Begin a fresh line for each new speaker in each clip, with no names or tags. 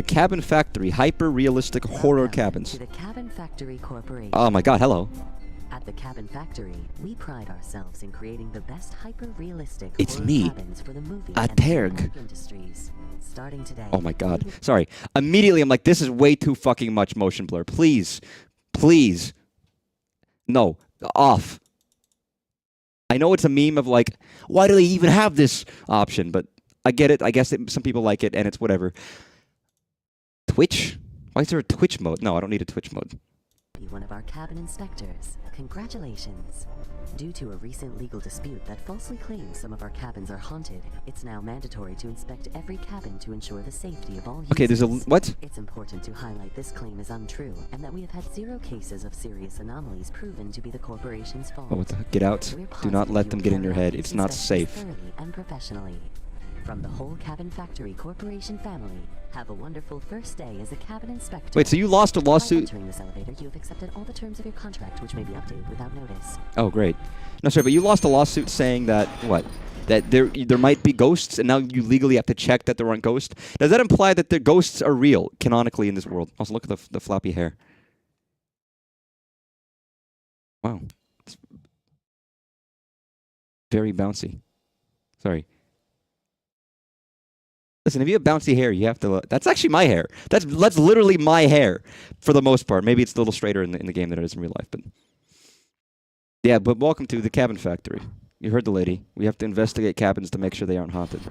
The Cabin Factory, hyper-realistic horror cabins.
To the Cabin Factory Corporation.
Oh my god, hello.
At the Cabin Factory, we pride ourselves in creating the best hyper-realistic
It's
horror
me,
cabins for the movie
a
and
Terg.
TV industries. Starting today.
Oh my god. Sorry. Immediately I'm like, this is way too fucking much motion blur. Please. Please. No. Off. I know it's a meme of like, why do they even have this option? But I get it. I guess some people like it and it's whatever. Twitch? Why is there a Twitch mode? No, I don't need a Twitch mode.
Be one of our cabin inspectors. Congratulations. Due to a recent legal dispute that falsely claims some of our cabins are haunted, it's now mandatory to inspect every cabin to ensure the safety of all users.
Okay, there's a... What?
It's important to highlight this claim is untrue, and that we have had 0 cases of serious anomalies proven to be the corporation's fault.
Oh, what the... Get out. Do not let them get in your head. It's not safe.
Thoroughly and professionally. From the whole Cabin Factory Corporation family, have a wonderful first day as a cabin inspector.
Wait, so you lost a lawsuit?
By entering this elevator, you have accepted all the terms of your contract, which may be updated without notice.
Oh, great. No, sorry, but you lost a lawsuit saying that, what? That there might be ghosts, and now you legally have to check that there aren't ghosts? Does that imply that the ghosts are real, canonically, in this world? Also, look at the floppy hair. Wow. It's very bouncy. Sorry. Listen, if you have bouncy hair, you have to... that's actually my hair. That's literally my hair, for the most part. Maybe it's a little straighter in the game than it is in real life, but... Yeah, but welcome to the Cabin Factory. You heard the lady. We have to investigate cabins to make sure they aren't haunted.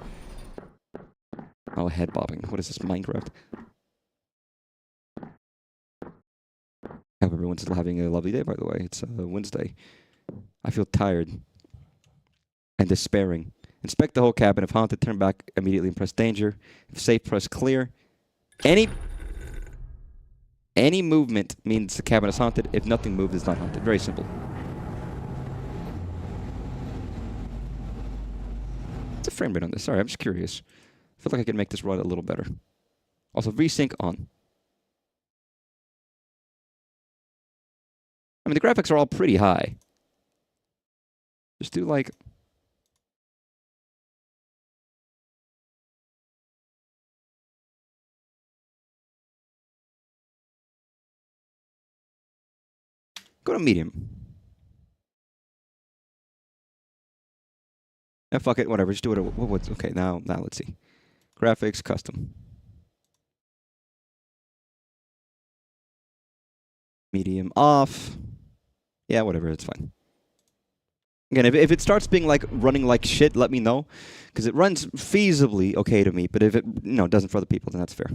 Oh, head bobbing. What is this, Minecraft? I hope everyone's still having a lovely day, by the way. It's Wednesday. I feel tired. And despairing. Inspect the whole cabin. If haunted, turn back immediately and press danger. If safe, press clear. Any movement means the cabin is haunted. If nothing moves, it's not haunted. Very simple. What's the frame rate on this? Sorry, I'm just curious. I feel like I can make this run a little better. Also, VSync on. I mean, the graphics are all pretty high. Just do like... Go to medium. Fuck it, whatever. Just do it. What's okay? Now let's see. Graphics, custom. Medium off. Yeah, whatever. It's fine. Again, if it starts being like running like shit, let me know, because it runs feasibly okay to me. But if it doesn't for other people, then that's fair.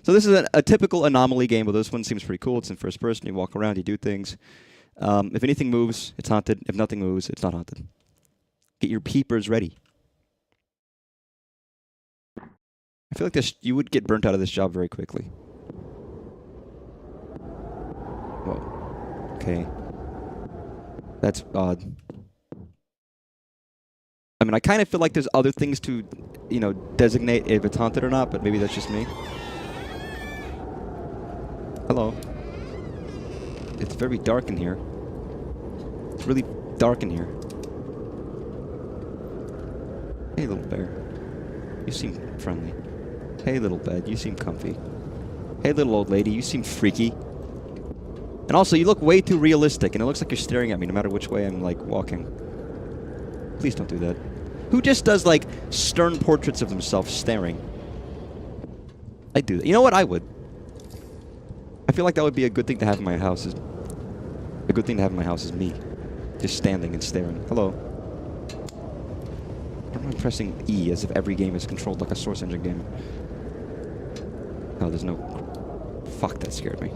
So this is a typical anomaly game, but this one seems pretty cool. It's in first person. You walk around, you do things. If anything moves, it's haunted. If nothing moves, it's not haunted. Get your peepers ready. I feel like you would get burnt out of this job very quickly. Whoa. Okay. That's odd. I mean, I kind of feel like there's other things to, designate if it's haunted or not, but maybe that's just me. Hello. It's very dark in here. It's really dark in here. Hey, little bear. You seem friendly. Hey, little bed. You seem comfy. Hey, little old lady. You seem freaky. And also, you look way too realistic, and it looks like you're staring at me no matter which way I'm, like, walking. Please don't do that. Who just does, like, stern portraits of themselves staring? I'd do that. You know what? I would. I feel like that would be a good thing to have in my house. A good thing to have in my house is me. Just standing and staring. Hello. I'm pressing E as if every game is controlled like a Source Engine game. Oh, there's no... Fuck, that scared me.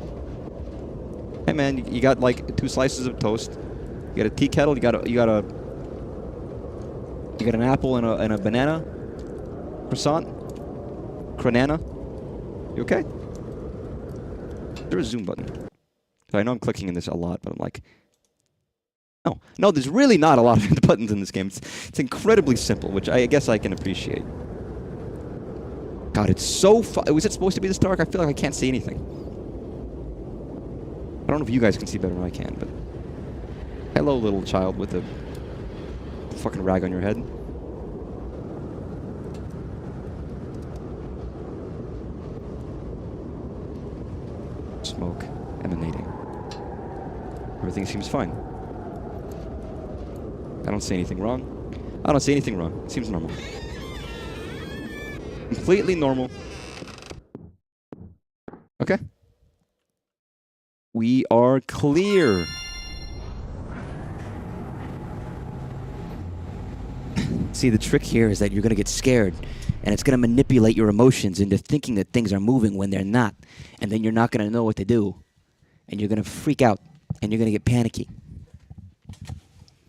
Hey man, you got like 2 slices of toast. You got a tea kettle. You got an apple and a banana. Croissant. Cranana. You okay? There's a zoom button. So I know I'm clicking in this a lot, but I'm like... No, there's really not a lot of buttons in this game. It's incredibly simple, which I guess I can appreciate. God, it's so was it supposed to be this dark? I feel like I can't see anything. I don't know if you guys can see better than I can, but... Hello, little child with a fucking rag on your head. Smoke emanating. Everything seems fine. I don't see anything wrong. I don't see anything wrong. It seems normal. Completely normal. Okay. We are clear. See, the trick here is that you're going to get scared, and it's going to manipulate your emotions into thinking that things are moving when they're not, and then you're not going to know what to do, and you're going to freak out, and you're going to get panicky.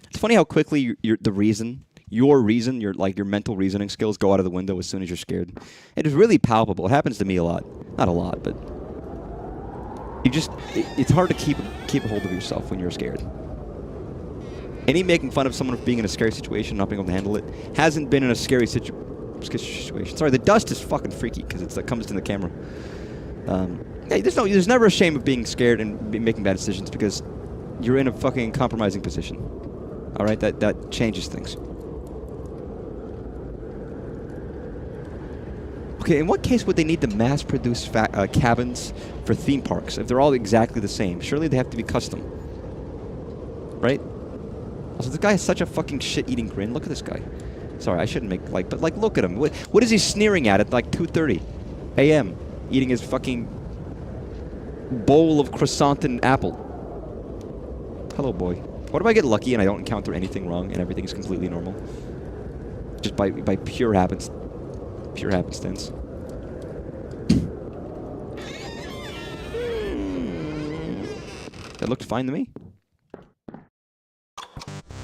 It's funny how quickly your mental reasoning skills go out of the window as soon as you're scared. It is really palpable. It happens to me a lot. Not a lot, but it's hard to keep a hold of yourself when you're scared. Any making fun of someone for being in a scary situation, not being able to handle it, hasn't been in a scary situation. Sorry, the dust is fucking freaky because it comes in the camera. Yeah, there's never a shame of being scared and making bad decisions because you're in a fucking compromising position. All right, that changes things. Okay, in what case would they need to mass-produce cabins for theme parks if they're all exactly the same? Surely they have to be custom, right? Also, this guy has such a fucking shit-eating grin. Look at this guy. Sorry, I shouldn't make but look at him. What is he sneering at like 2:30 a.m. eating his fucking bowl of croissant and apple? Hello, boy. What if I get lucky and I don't encounter anything wrong and everything is completely normal? Just by pure happenstance. That looked fine to me.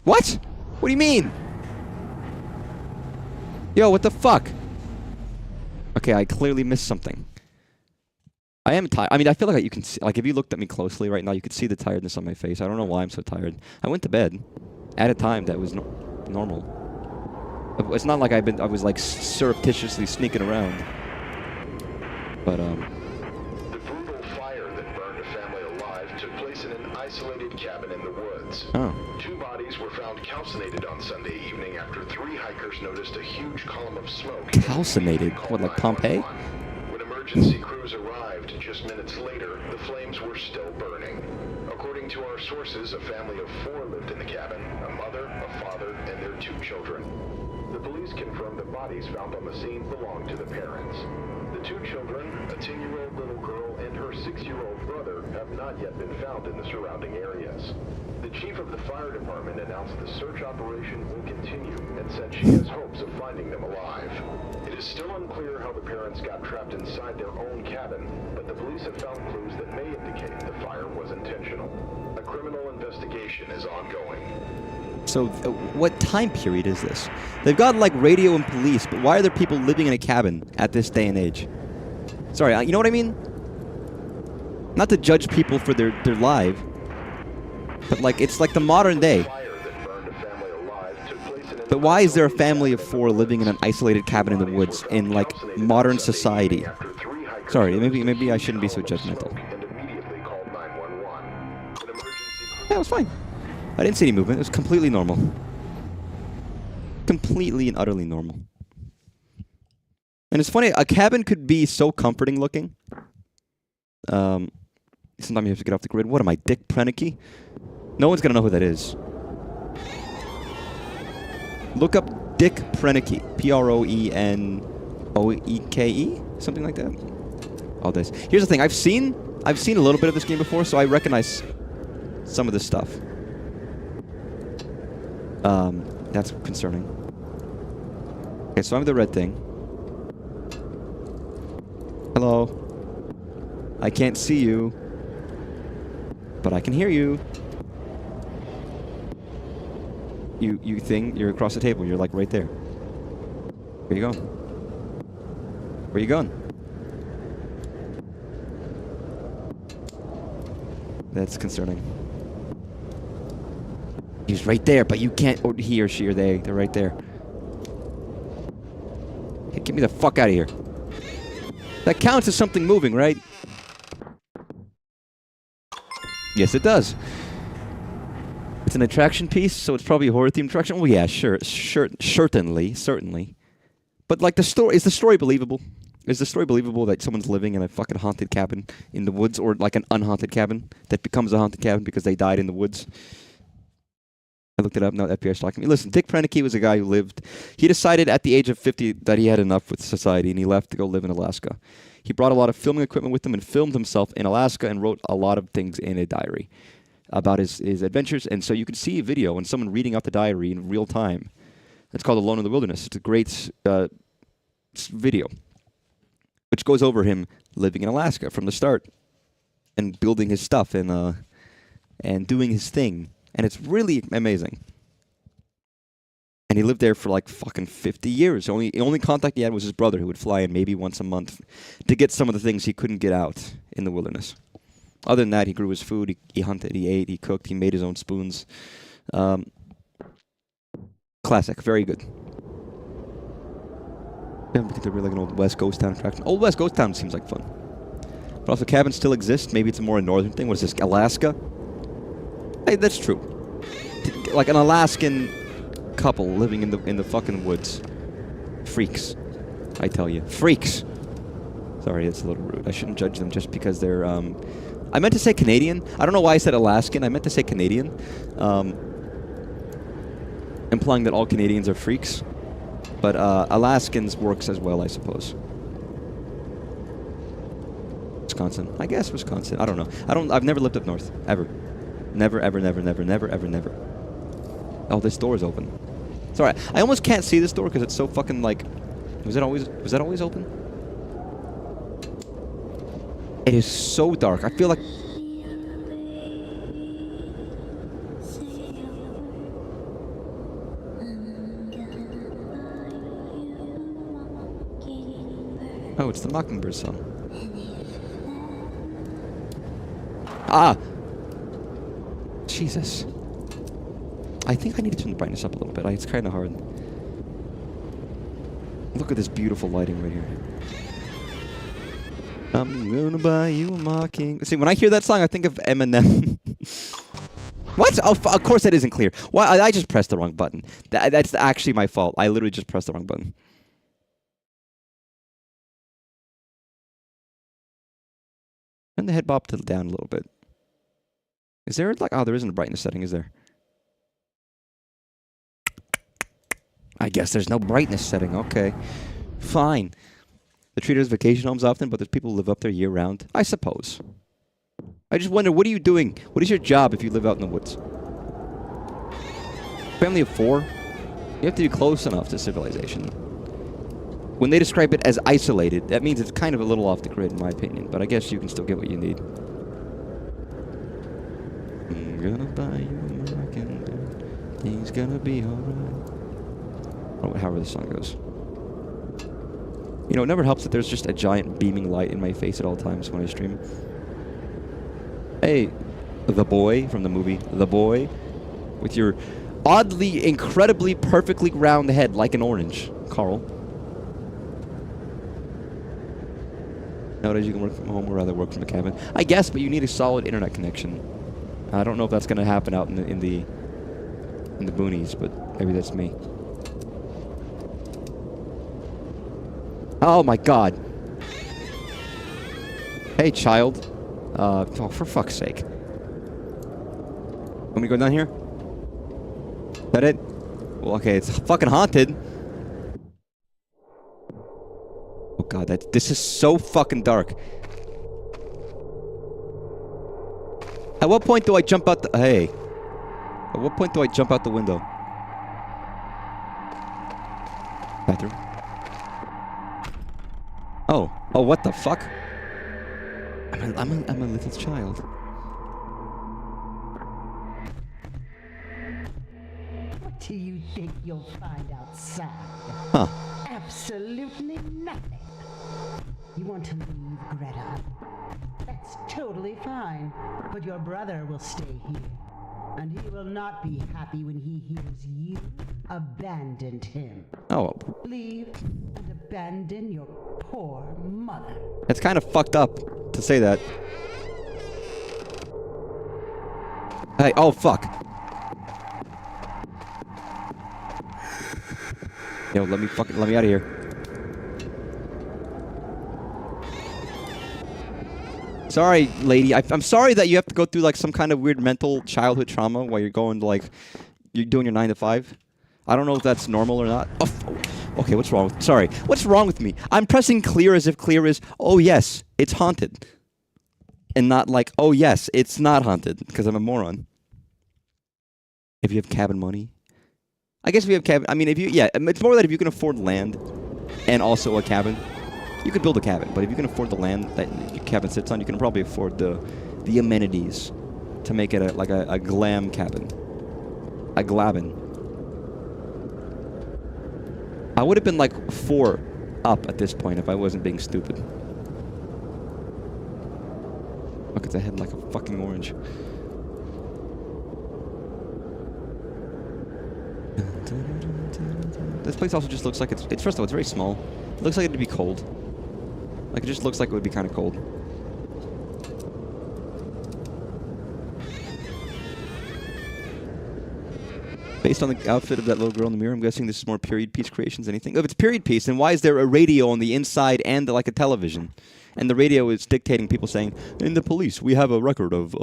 What? What do you mean? Yo, what the fuck? Okay, I clearly missed something. I am tired. I mean, I feel like you can see, like, if you looked at me closely right now, you could see the tiredness on my face. I don't know why I'm so tired. I went to bed at a time that was normal. It's not like I was like surreptitiously sneaking around. But
The brutal fire that burned a family alive took place in an isolated cabin in the woods.
Oh.
2 bodies were found calcinated on Sunday evening after 3 hikers noticed a huge column of smoke.
Calcinated? What, like Pompeii?
When emergency crews arrived just minutes later, the flames were still burning. According to our sources, a family of 4 lived in the cabin, a mother, a father, and their 2 children. The police confirmed the bodies found on the scene belonged to the parents. The 2 children, a 10-year-old little girl and her 6-year-old brother, have not yet been found in the surrounding areas. The chief of the fire department announced the search operation will continue and said she has hopes of finding them alive. It is still unclear how the parents got trapped inside their own cabin, but the police have found clues that may indicate the fire was intentional. A criminal investigation is ongoing.
So, what time period is this? They've got, like, radio and police, but why are there people living in a cabin at this day and age? Sorry, you know what I mean? Not to judge people for their life, but, like, it's like the modern day. But why is there a family of 4 living in an isolated cabin in the woods in, like, modern society? Sorry, maybe I shouldn't be so judgmental. Yeah, it was fine. I didn't see any movement. It was completely normal. Completely and utterly normal. And it's funny, a cabin could be so comforting looking. Sometimes you have to get off the grid. What am I, Dick Prenicky? No one's gonna know who that is. Look up Dick Prenicky. P-R-O-E-N-O-E-K-E? Something like that. All this. Here's the thing. I've seen a little bit of this game before, so I recognize some of this stuff. That's concerning. Okay, so I'm the red thing. Hello. I can't see you, but I can hear you. You thing, you're across the table. You're like right there. Where you going? Where you going? That's concerning. He's right there, but you can't. Or he or she or they're right there. Hey, get me the fuck out of here. That counts as something moving, right? Yes, it does. It's an attraction piece, so it's probably a horror-themed attraction. Oh yeah, sure, certainly. But like the story, is the story believable? Is the story believable that someone's living in a fucking haunted cabin in the woods, or like an unhaunted cabin that becomes a haunted cabin because they died in the woods? I looked it up. No, FBI stalking me. Listen, Dick Prenicky was a guy who lived. He decided at the age of 50 that he had enough with society, and he left to go live in Alaska. He brought a lot of filming equipment with him and filmed himself in Alaska and wrote a lot of things in a diary about his adventures. And so you can see a video and someone reading out the diary in real time. It's called Alone in the Wilderness. It's a great video, which goes over him living in Alaska from the start and building his stuff and doing his thing. And it's really amazing. And he lived there for like fucking 50 years. The only contact he had was his brother, who would fly in maybe once a month to get some of the things he couldn't get out in the wilderness. Other than that, he grew his food, he hunted, he ate, he cooked, he made his own spoons. Classic, very good. Yeah, because they're really like an old West Ghost Town attraction. Old West Ghost Town seems like fun. But also, cabins still exist. Maybe it's a more northern thing. What is this, Alaska? Hey, that's true. Like an Alaskan couple living in the fucking woods. Freaks, I tell you, freaks. Sorry, it's a little rude. I shouldn't judge them just because they're. I meant to say Canadian. I don't know why I said Alaskan. I meant to say Canadian, implying that all Canadians are freaks. But Alaskans works as well, I suppose. Wisconsin, I guess Wisconsin. I don't know. I've never lived up north ever. Never, ever, never, never, never, ever, never. Oh, this door is open. Sorry, I almost can't see this door because it's so fucking like. Was that always open? It is so dark. I feel like. Oh, it's the Mockingbird song. Ah! Jesus. I think I need to turn the brightness up a little bit. It's kind of hard. Look at this beautiful lighting right here. I'm gonna buy you a mocking... See, when I hear that song, I think of Eminem. What? Oh, of course that isn't clear. Why? I just pressed the wrong button. That's actually my fault. I literally just pressed the wrong button. Turn the head bob down a little bit. Is there like... Oh, there isn't a brightness setting, is there? I guess there's no brightness setting. Okay. Fine. They're treated as vacation homes often, but there's people who live up there year-round. I suppose. I just wonder, what are you doing? What is your job if you live out in the woods? Family of 4? You have to be close enough to civilization. When they describe it as isolated, that means it's kind of a little off the grid, in my opinion. But I guess you can still get what you need. I'm gonna buy you a mockingbird. Things gonna be alright. Oh, however the song goes. You know, it never helps that there's just a giant beaming light in my face at all times when I stream. Hey, the boy from the movie The Boy, with your oddly, incredibly, perfectly round head like an orange, Carl. Nowadays you can work from home or rather work from a cabin. I guess, but you need a solid internet connection. I don't know if that's going to happen out in the boonies, but maybe that's me. Oh my god. Hey, child. Oh, for fuck's sake. Want me to go down here? Is that it? Well, okay, it's fucking haunted. Oh god, this is so fucking dark. At what point do I jump out the... Hey. At what point do I jump out the window? Bathroom. Oh. Oh, what the fuck? I'm a little child.
What do you think you'll find outside?
Huh.
Absolutely nothing. You want to leave, Greta? That's totally fine. But your brother will stay here. And he will not be happy when he hears you abandoned him.
Oh.
Leave and abandon your poor mother.
It's kind of fucked up to say that. Hey, oh fuck. Yo, let me out of here. Sorry, lady. I'm sorry that you have to go through like some kind of weird mental childhood trauma while you're going to like you're doing your 9 to 5. I don't know if that's normal or not. Oh, okay, what's wrong with? Sorry, what's wrong with me? I'm pressing clear as if clear is. Oh yes, it's haunted, and not like oh yes, it's not haunted because I'm a moron. If you have cabin money, I guess if you have cabin. I mean, if you it's more that if you can afford land and also a cabin. You could build a cabin, but if you can afford the land that your cabin sits on, you can probably afford the amenities to make it a glam cabin. A glabin. I would have been like 4 up at this point if I wasn't being stupid. Look at the head like a fucking orange. This place also just looks like it's first of all, it's very small. It looks like it'd be cold. Like, it just looks like it would be kind of cold. Based on the outfit of that little girl in the mirror, I'm guessing this is more period piece creations than anything. If it's period piece, then why is there a radio on the inside and like a television? And the radio is dictating people saying, in the police, we have a record of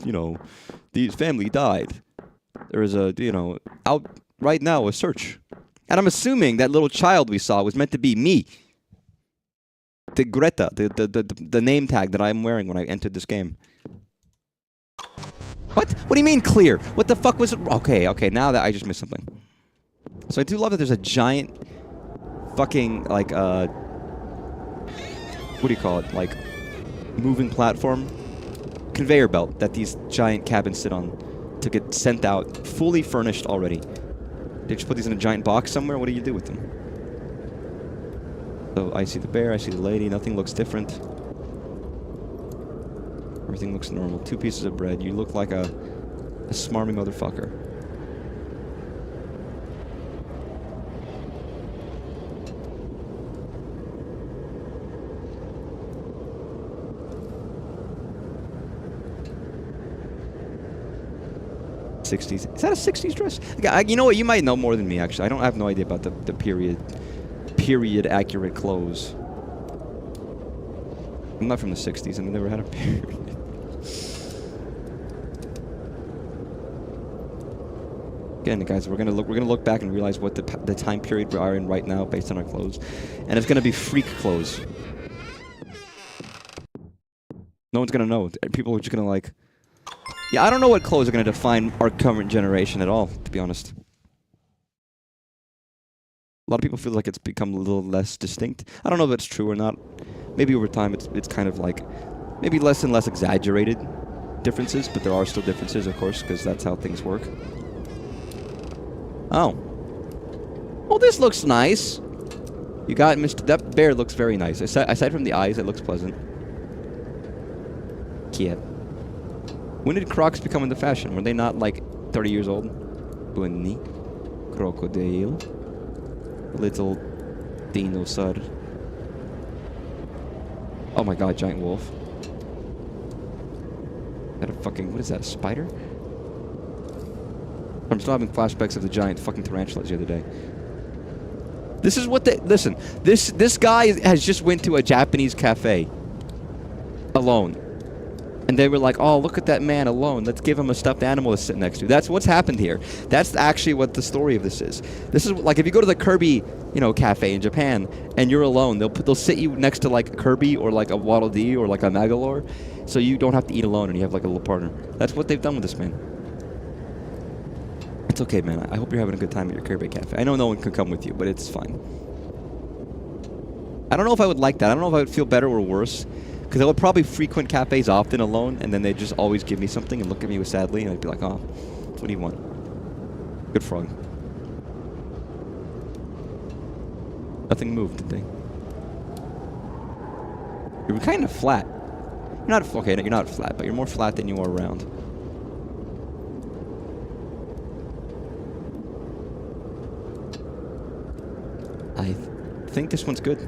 you know, the family died. There is a, you know, out right now, a search. And I'm assuming that little child we saw was meant to be me. The Greta, the name tag that I'm wearing when I entered this game. What? What do you mean clear? What the fuck was it? Okay, now that I just missed something. So I do love that there's a giant fucking, like, what do you call it? Like, moving platform? Conveyor belt that these giant cabins sit on to get sent out, fully furnished already. They just put these in a giant box somewhere? What do you do with them? So I see the bear, I see the lady, nothing looks different. Everything looks normal. 2 pieces of bread. You look like a smarmy motherfucker. '60s. Is that a '60s dress? You know what? You might know more than me, actually. I have no idea about the period accurate clothes. I'm not from the '60s, and I never had a period. Again, guys, we're gonna look back and realize what the time period we are in right now based on our clothes, and it's gonna be freak clothes. No one's gonna know. People are just gonna like. Yeah, I don't know what clothes are gonna define our current generation at all, to be honest. A lot of people feel like it's become a little less distinct. I don't know if it's true or not. Maybe over time it's kind of like maybe less and less exaggerated differences, but there are still differences, of course, because that's how things work. Oh. Well, this looks nice. You got Mr. That bear looks very nice. Aside from the eyes, it looks pleasant. Cute. When did Crocs become into fashion? Were they not like 30 years old? Bunny. Crocodile. Little dinosaur. Oh my god, giant wolf. Is that a fucking... What is that, a spider? I'm still having flashbacks of the giant fucking tarantulas the other day. This is what they... Listen, this guy has just went to a Japanese cafe. Alone. And they were like, oh, look at that man alone. Let's give him a stuffed animal to sit next to. That's what's happened here. That's actually what the story of this is. This is like if you go to the Kirby, you know, cafe in Japan, and you're alone, they'll sit you next to like a Kirby or like a Waddle Dee or like a Magalore, so you don't have to eat alone and you have like a little partner. That's what they've done with this man. It's okay, man. I hope you're having a good time at your Kirby cafe. I know no one can come with you, but it's fine. I don't know if I would like that. I don't know if I would feel better or worse. Because I would probably frequent cafes often alone, and then they'd just always give me something and look at me sadly, and I'd be like, oh, what do you want? Good frog. Nothing moved, did they? You're kind of flat. You're not, okay, you're not flat, but you're more flat than you are round. I think this one's good.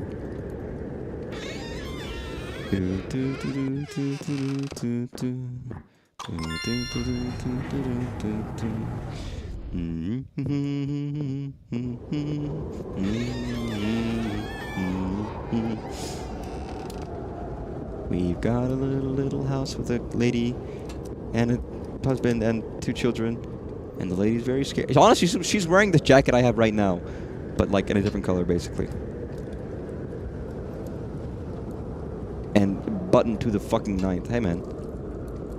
We've got a little house with a lady and a husband and 2 children. And the lady's very scared. Honestly, she's wearing the jacket I have right now. But, like, in a different color, basically. And buttoned to the fucking 9th. Hey, man.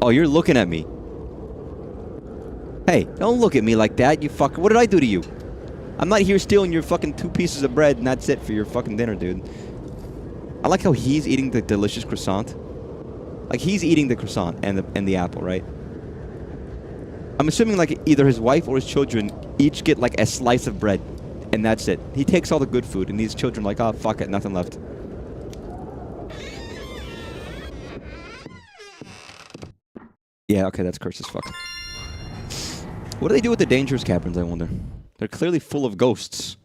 Oh, you're looking at me. Hey, don't look at me like that, you fucker. What did I do to you? I'm not here stealing your fucking 2 pieces of bread and that's it for your fucking dinner, dude. I like how he's eating the delicious croissant. Like, he's eating the croissant and the apple, right? I'm assuming, like, either his wife or his children each get, like, a slice of bread. And that's it. He takes all the good food, and these children are like, oh, fuck it, nothing left. Yeah, okay, that's cursed as fuck. What do they do with the dangerous cabins, I wonder? They're clearly full of ghosts.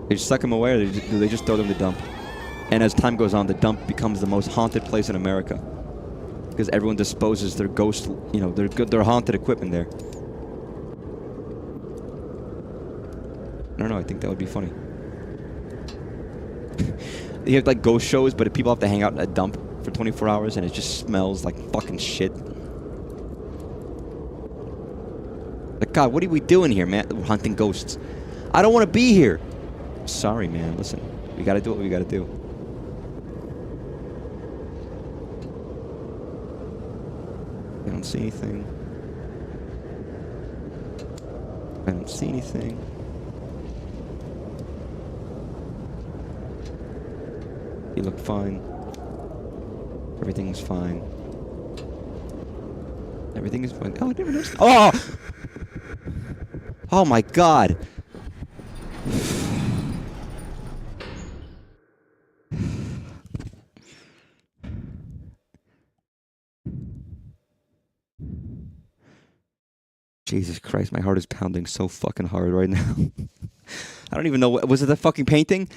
They just suck them away, or do they just throw them in the dump? And as time goes on, the dump becomes the most haunted place in America. Because everyone disposes their ghost, you know, their haunted equipment there. I don't know, I think that would be funny. You have, like, ghost shows, but people have to hang out in a dump for 24 hours, and it just smells like fucking shit. Like, God, what are we doing here, man? We're hunting ghosts. I don't want to be here. Sorry, man. Listen, we gotta do what we gotta do. I don't see anything. I don't see anything. You look fine. Everything's fine. Everything is fine. Oh, I never noticed. Oh! Oh my God! Jesus Christ, my heart is pounding so fucking hard right now. I don't even know what was it. The fucking painting?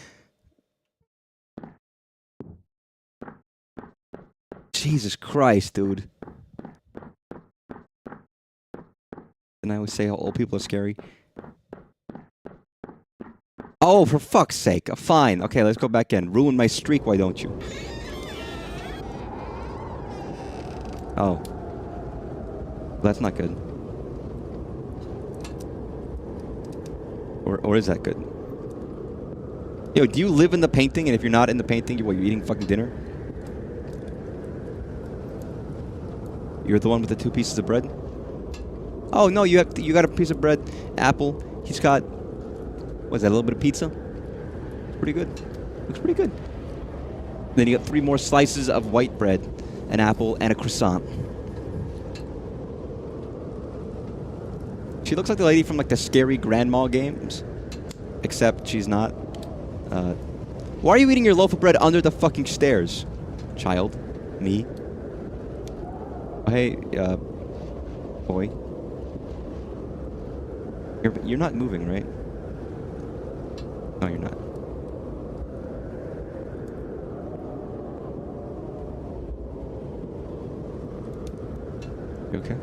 Jesus Christ, dude. And I always say how old people are scary. Oh, for fuck's sake. Fine. Okay, let's go back in. Ruin my streak, why don't you? Oh. That's not good. Or is that good? Yo, do you live in the painting? And if you're not in the painting, you're eating fucking dinner? You're the one with the 2 pieces of bread? Oh, no, you got a piece of bread, apple. He's got, what is that, a little bit of pizza? Pretty good. Looks pretty good. Then you got 3 more slices of white bread, an apple, and a croissant. She looks like the lady from, like, the scary grandma games. Except she's not. Why are you eating your loaf of bread under the fucking stairs? Child. Me. Oh, hey, boy. You're not moving, right? No, you're not. You okay?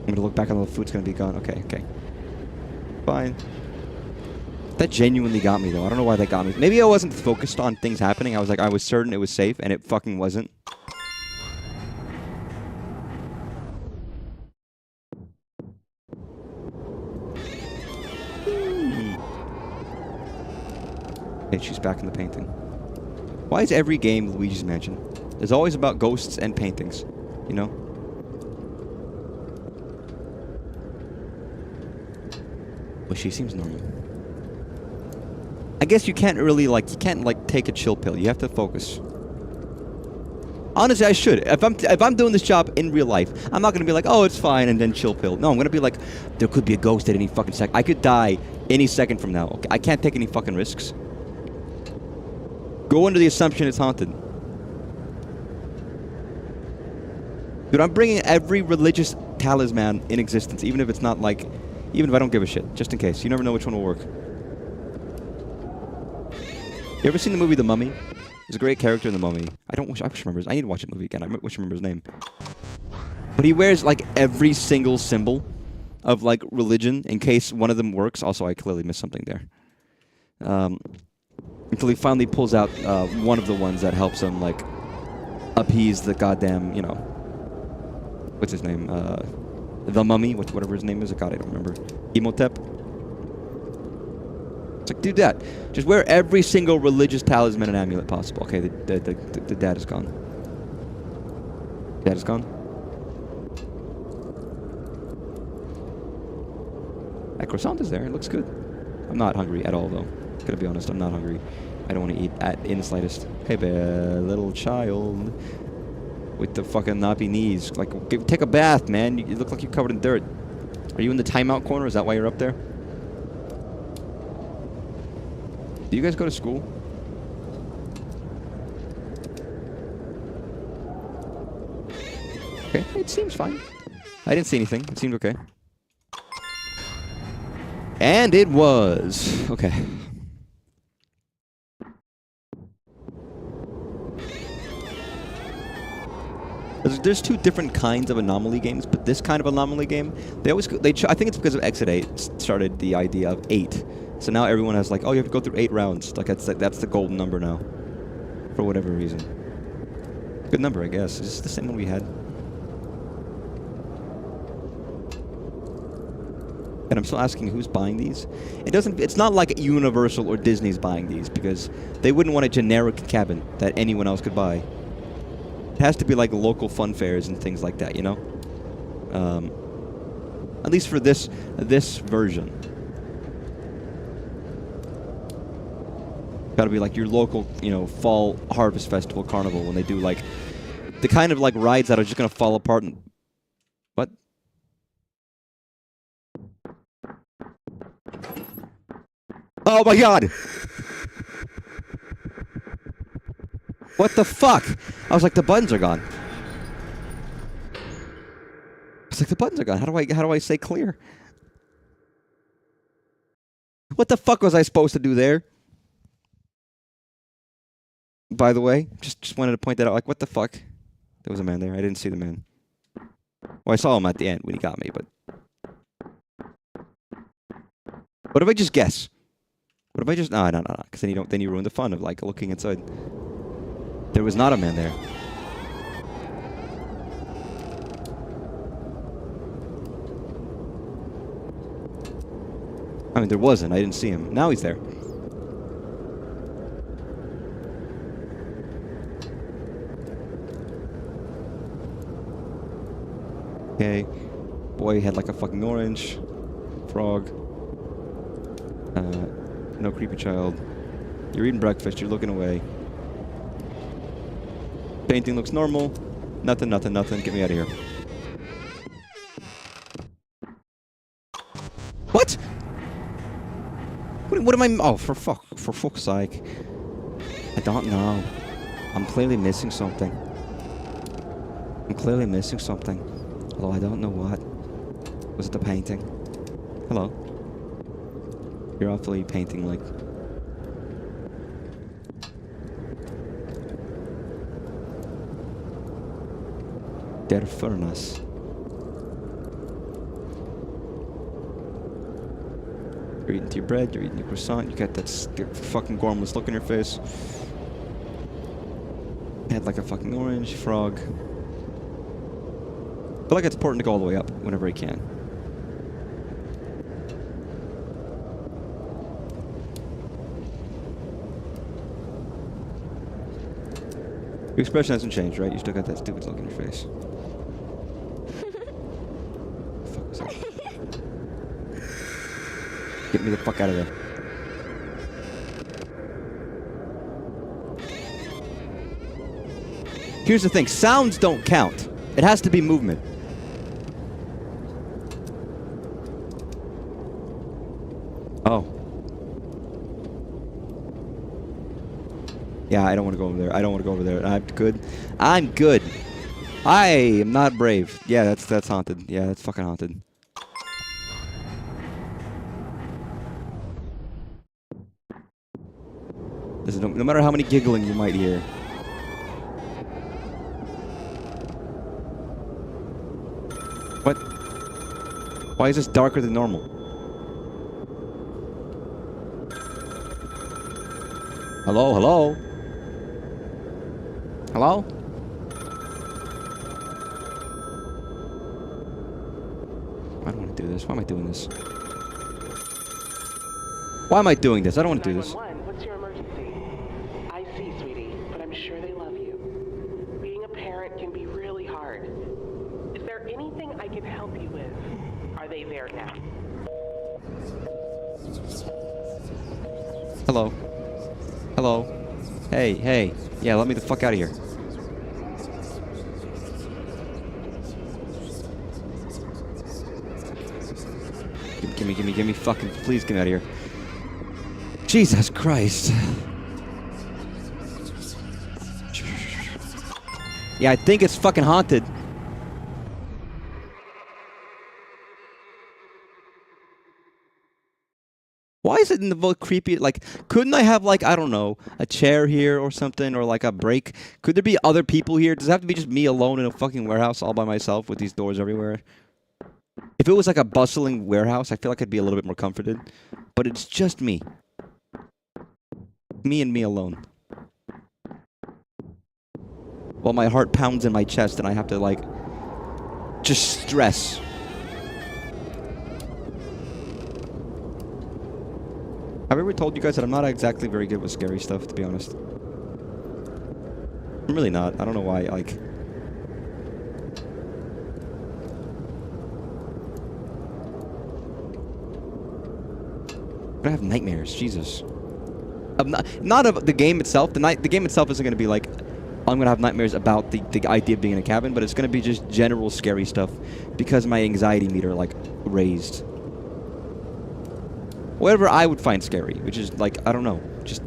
I'm gonna look back and the food's gonna be gone. Okay, okay. Fine. That genuinely got me, though. I don't know why that got me. Maybe I wasn't focused on things happening. I was certain it was safe, and it fucking wasn't. Okay, she's back in the painting. Why is every game Luigi's Mansion? It's always about ghosts and paintings, you know? Well, she seems normal. I guess you can't really, like, take a chill pill. You have to focus. Honestly, I should. If I'm doing this job in real life, I'm not gonna be like, oh, it's fine, and then chill pill. No, I'm gonna be like, there could be a ghost at any fucking second. I could die any second from now. Okay? I can't take any fucking risks. Go under the assumption it's haunted. Dude, I'm bringing every religious talisman in existence, even if it's not like, even if I don't give a shit, just in case. You never know which one will work. You ever seen the movie The Mummy? There's a great character in The Mummy. I wish remember his, I need to watch the movie again. I wish I remember his name. But he wears, like, every single symbol of like religion in case one of them works. Also, I clearly missed something there. Until he finally pulls out one of the ones that helps him like appease the goddamn, you know, what's his name? The mummy, whatever his name is. God, I don't remember. Imhotep. It's like, do that. Just wear every single religious talisman and amulet possible. Okay, the dad is gone. Dad is gone. That croissant is there. It looks good. I'm not hungry at all, though. Gotta be honest, I'm not hungry. I don't want to eat in the slightest. Hey, little child. With the fucking knoppy knees. Like, take a bath, man. You look like you're covered in dirt. Are you in the timeout corner? Is that why you're up there? Do you guys go to school? Okay, it seems fine. I didn't see anything. It seemed okay. And it was. Okay. There's two different kinds of anomaly games, but this kind of anomaly game, I think it's because of Exit 8 started the idea of 8. So now everyone has like, oh, you have to go through 8 rounds. Like that's the golden number now, for whatever reason. Good number, I guess. Is this the same one we had? And I'm still asking who's buying these. It's not like Universal or Disney's buying these because they wouldn't want a generic cabin that anyone else could buy. It has to be like local fun fairs and things like that, you know? At least for this version. Gotta be like your local, you know, fall harvest festival carnival when they do like the kind of like rides that are just gonna fall apart and... What? Oh my god! What the fuck? I was like, the buttons are gone. I was like, the buttons are gone. How do I say clear? What the fuck was I supposed to do there? By the way, just wanted to point that out. Like, what the fuck? There was a man there. I didn't see the man. Well, I saw him at the end when he got me, but... What if I just guess? What if I just... No, because then you ruin the fun of, like, looking inside. There was not a man there. I mean, there wasn't. I didn't see him. Now he's there. Okay. Boy had like a fucking orange. Frog. No creepy child. You're eating breakfast. You're looking away. Painting looks normal. Nothing. Get me out of here. What? What am I... Oh, for fuck's sake. I don't know. I'm clearly missing something. Although I don't know what. Was it the painting? Hello. You're awfully painting like... Der furnace. You're eating your bread, you're eating your croissant, you got that fucking gormless look in your face. Head like a fucking orange frog. I feel like it's important to go all the way up whenever I can. Your expression hasn't changed, right? You still got that stupid look in your face. Fuck was that? Get me the fuck out of there. Here's the thing, sounds don't count. It has to be movement. Oh. Yeah, I don't want to go over there. I'm good. I am not brave. Yeah, that's haunted. Yeah, that's fucking haunted. This is no matter how many giggling you might hear. What? Why is this darker than normal? Hello, hello? Hello? I don't want to do this. Why am I doing this? Why am I doing this? I don't want to do this.
911, what's your emergency? I see, sweetie, but I'm sure they love you. Being a parent can be really hard. Is there anything I can help you with? Are they there now?
Hello. Hello. Hey, hey. Yeah, let me the fuck out of here. Give me fucking, please get me out of here. Jesus Christ. Yeah, I think it's fucking haunted. Why is it in the vote creepy? Like, couldn't I have, like, I don't know, a chair here or something, or like a break? Could there be other people here? Does it have to be just me alone in a fucking warehouse all by myself with these doors everywhere? If it was like a bustling warehouse, I feel like I'd be a little bit more comforted. But it's just me. Me and me alone. While my heart pounds in my chest and I have to, like, just stress. Have I ever told you guys that I'm not exactly very good with scary stuff, to be honest? I'm really not. I don't know why, like... I have nightmares, Jesus. Not of the game itself. The game itself isn't going to be like, I'm going to have nightmares about the idea of being in a cabin, but it's going to be just general scary stuff because my anxiety meter, like, raised. Whatever I would find scary, which is, like, I don't know, just...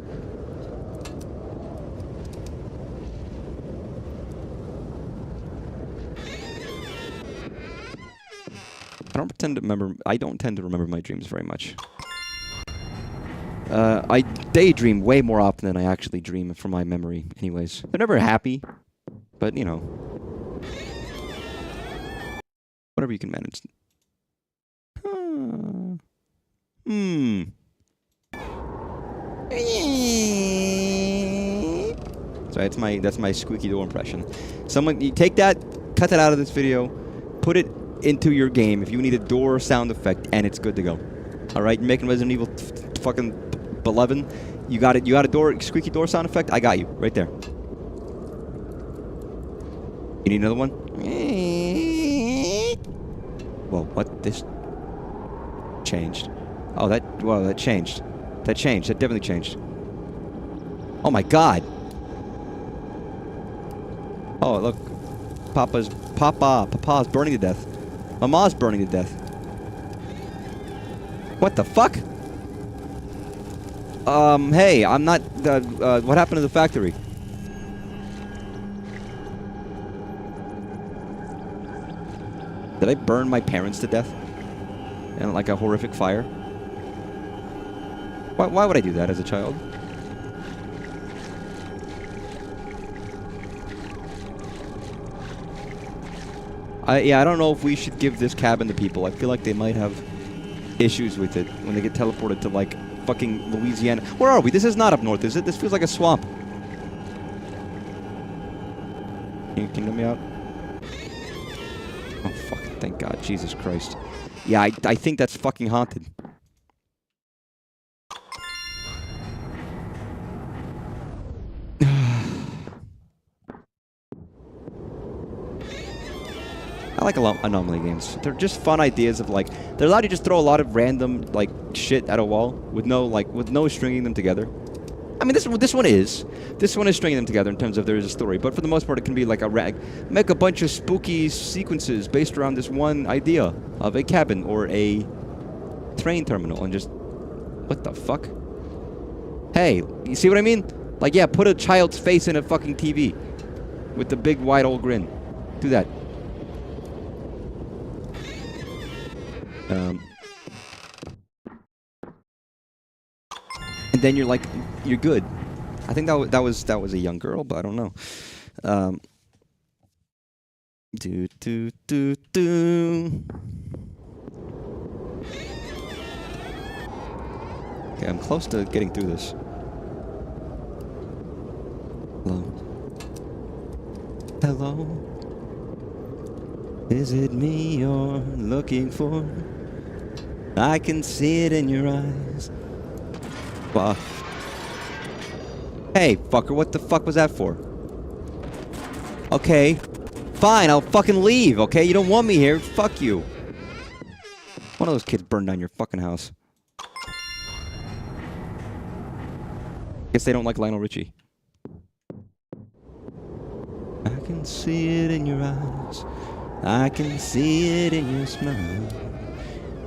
I don't tend to remember my dreams very much. I daydream way more often than I actually dream from my memory, anyways. They're never happy, but, you know. Whatever you can manage. Sorry, that's my squeaky door impression. Someone, you take that, cut that out of this video, put it into your game if you need a door sound effect, and it's good to go. Alright, you're making Resident Evil fucking 11. You got it. You got a door, squeaky door sound effect? I got you. Right there. You need another one? Whoa, what? This changed. Oh, that changed. That changed. That definitely changed. Oh my god. Oh, look. Papa's burning to death. Mama's burning to death. What the fuck? Hey, I'm not, what happened to the factory? Did I burn my parents to death? In, like, a horrific fire? Why would I do that as a child? Yeah, I don't know if we should give this cabin to people. I feel like they might have issues with it when they get teleported to, like, fucking Louisiana. Where are we? This is not up north, is it? This feels like a swamp. Can you let me out? Oh, fuck. Thank God. Jesus Christ. Yeah, I think that's fucking haunted. I like anomaly games. They're just fun ideas of, like, they're allowed to just throw a lot of random, like, shit at a wall with no stringing them together. I mean, this one is stringing them together in terms of there is a story, but for the most part, it can be like make a bunch of spooky sequences based around this one idea of a cabin or a train terminal, and just, what the fuck? Hey, you see what I mean? Like, yeah, put a child's face in a fucking TV with the big wide old grin. Do that. And then you're like, you're good. I think that was a young girl, but I don't know. Okay, I'm close to getting through this. Hello? Hello? Is it me you're looking for? I can see it in your eyes. Well, hey, fucker, what the fuck was that for? Okay. Fine, I'll fucking leave, okay? You don't want me here. Fuck you. One of those kids burned down your fucking house. Guess they don't like Lionel Richie. I can see it in your eyes. I can see it in your smile.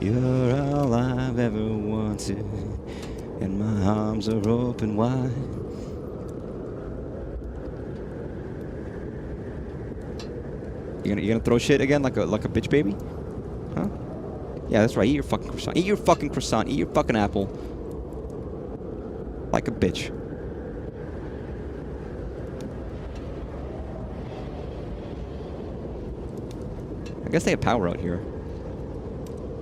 You're all I've ever wanted, and my arms are open wide. You gonna throw shit again like a bitch baby? Huh? Yeah, that's right. Eat your fucking croissant. Eat your fucking croissant. Eat your fucking apple. Like a bitch. I guess they have power out here.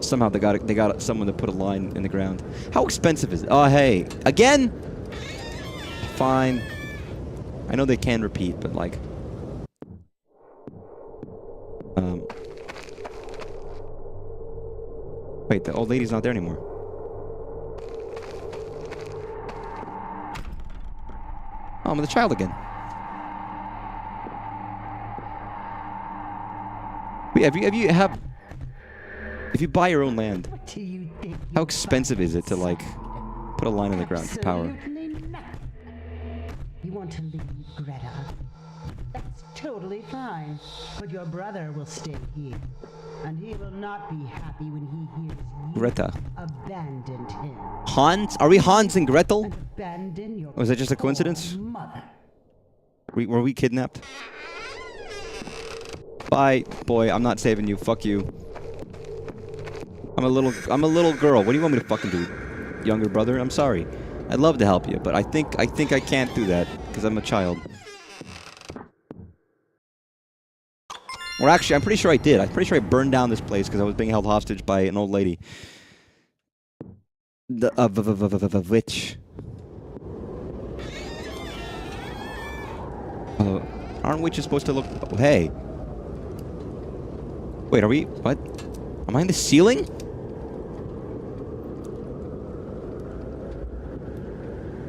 Somehow they got someone to put a line in the ground. How expensive is it? Oh, hey. Again? Fine. I know they can repeat, but like... Wait, the old lady's not there anymore. Oh, I'm with the child again. Wait, if you buy your own land,
What do you think
how expensive is it to, like, put a line in the ground for power?
Absolutely nothing. You want to leave, Greta? That's totally fine. But your brother will stay here. And he will not be happy when he hears you
Greta.
abandoned him.
Hans? Are we Hans and Gretel?
And abandon your
Or was that just a
poor
coincidence?
mother.
Were we kidnapped? Bye, boy. I'm not saving you. Fuck you. I'm a little girl. What do you want me to fucking do? Younger brother? I'm sorry. I'd love to help you, but I think I can't do that because I'm a child. Or actually, I'm pretty sure I did. I'm pretty sure I burned down this place because I was being held hostage by an old lady. The witch. Aren't witches supposed to look... Oh, hey. Wait, are we... What? Am I in the ceiling?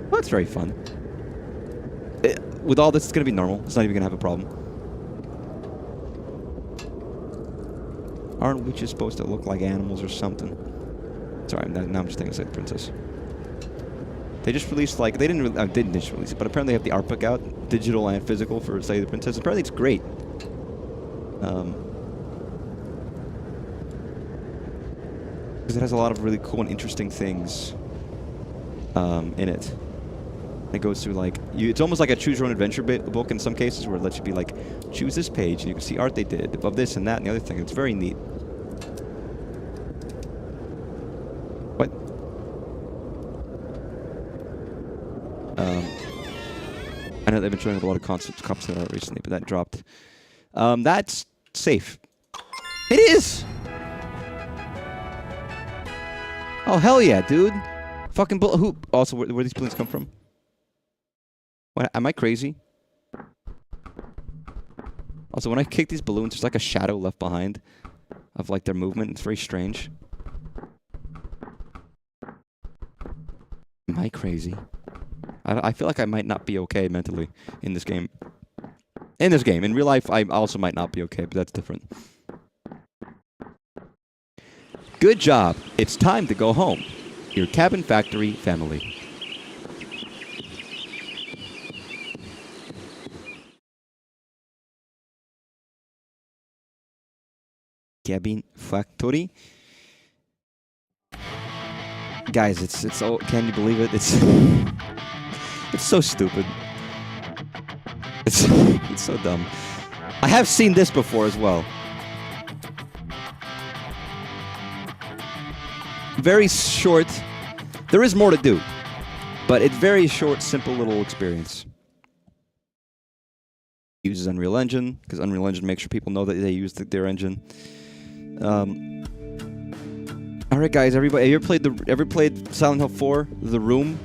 Well, that's very fun. With all this, it's going to be normal. It's not even going to have a problem. Aren't witches supposed to look like animals or something? Sorry, now I'm just thinking of Princess. They just released, like, they didn't just release it, but apparently they have the art book out, digital and physical, for Say the Princess. Apparently it's great. Because it has a lot of really cool and interesting things in it. It goes through, like, it's almost like a choose your own adventure book in some cases, where it lets you be like, choose this page, and you can see art they did above this and that and the other thing. It's very neat. What? I know they've been showing up a lot of concept art recently, but that dropped. That's safe. It is! Oh, hell yeah, dude. Fucking who? Also, where these balloons come from? What, am I crazy? Also, when I kick these balloons, there's like a shadow left behind of like their movement. It's very strange. Am I crazy? I feel like I might not be okay mentally in this game. In this game. In real life, I also might not be okay, but that's different. Good job. It's time to go home. Your Cabin Factory family. Cabin Factory. Guys, it's so, can you believe it? It's so stupid. It's so dumb. I have seen this before as well. Very short. There is more to do, but it's very short, simple little experience. Uses Unreal Engine because Unreal Engine makes sure people know that they use their engine. All right, guys. Everybody, have you ever played Silent Hill 4, The Room?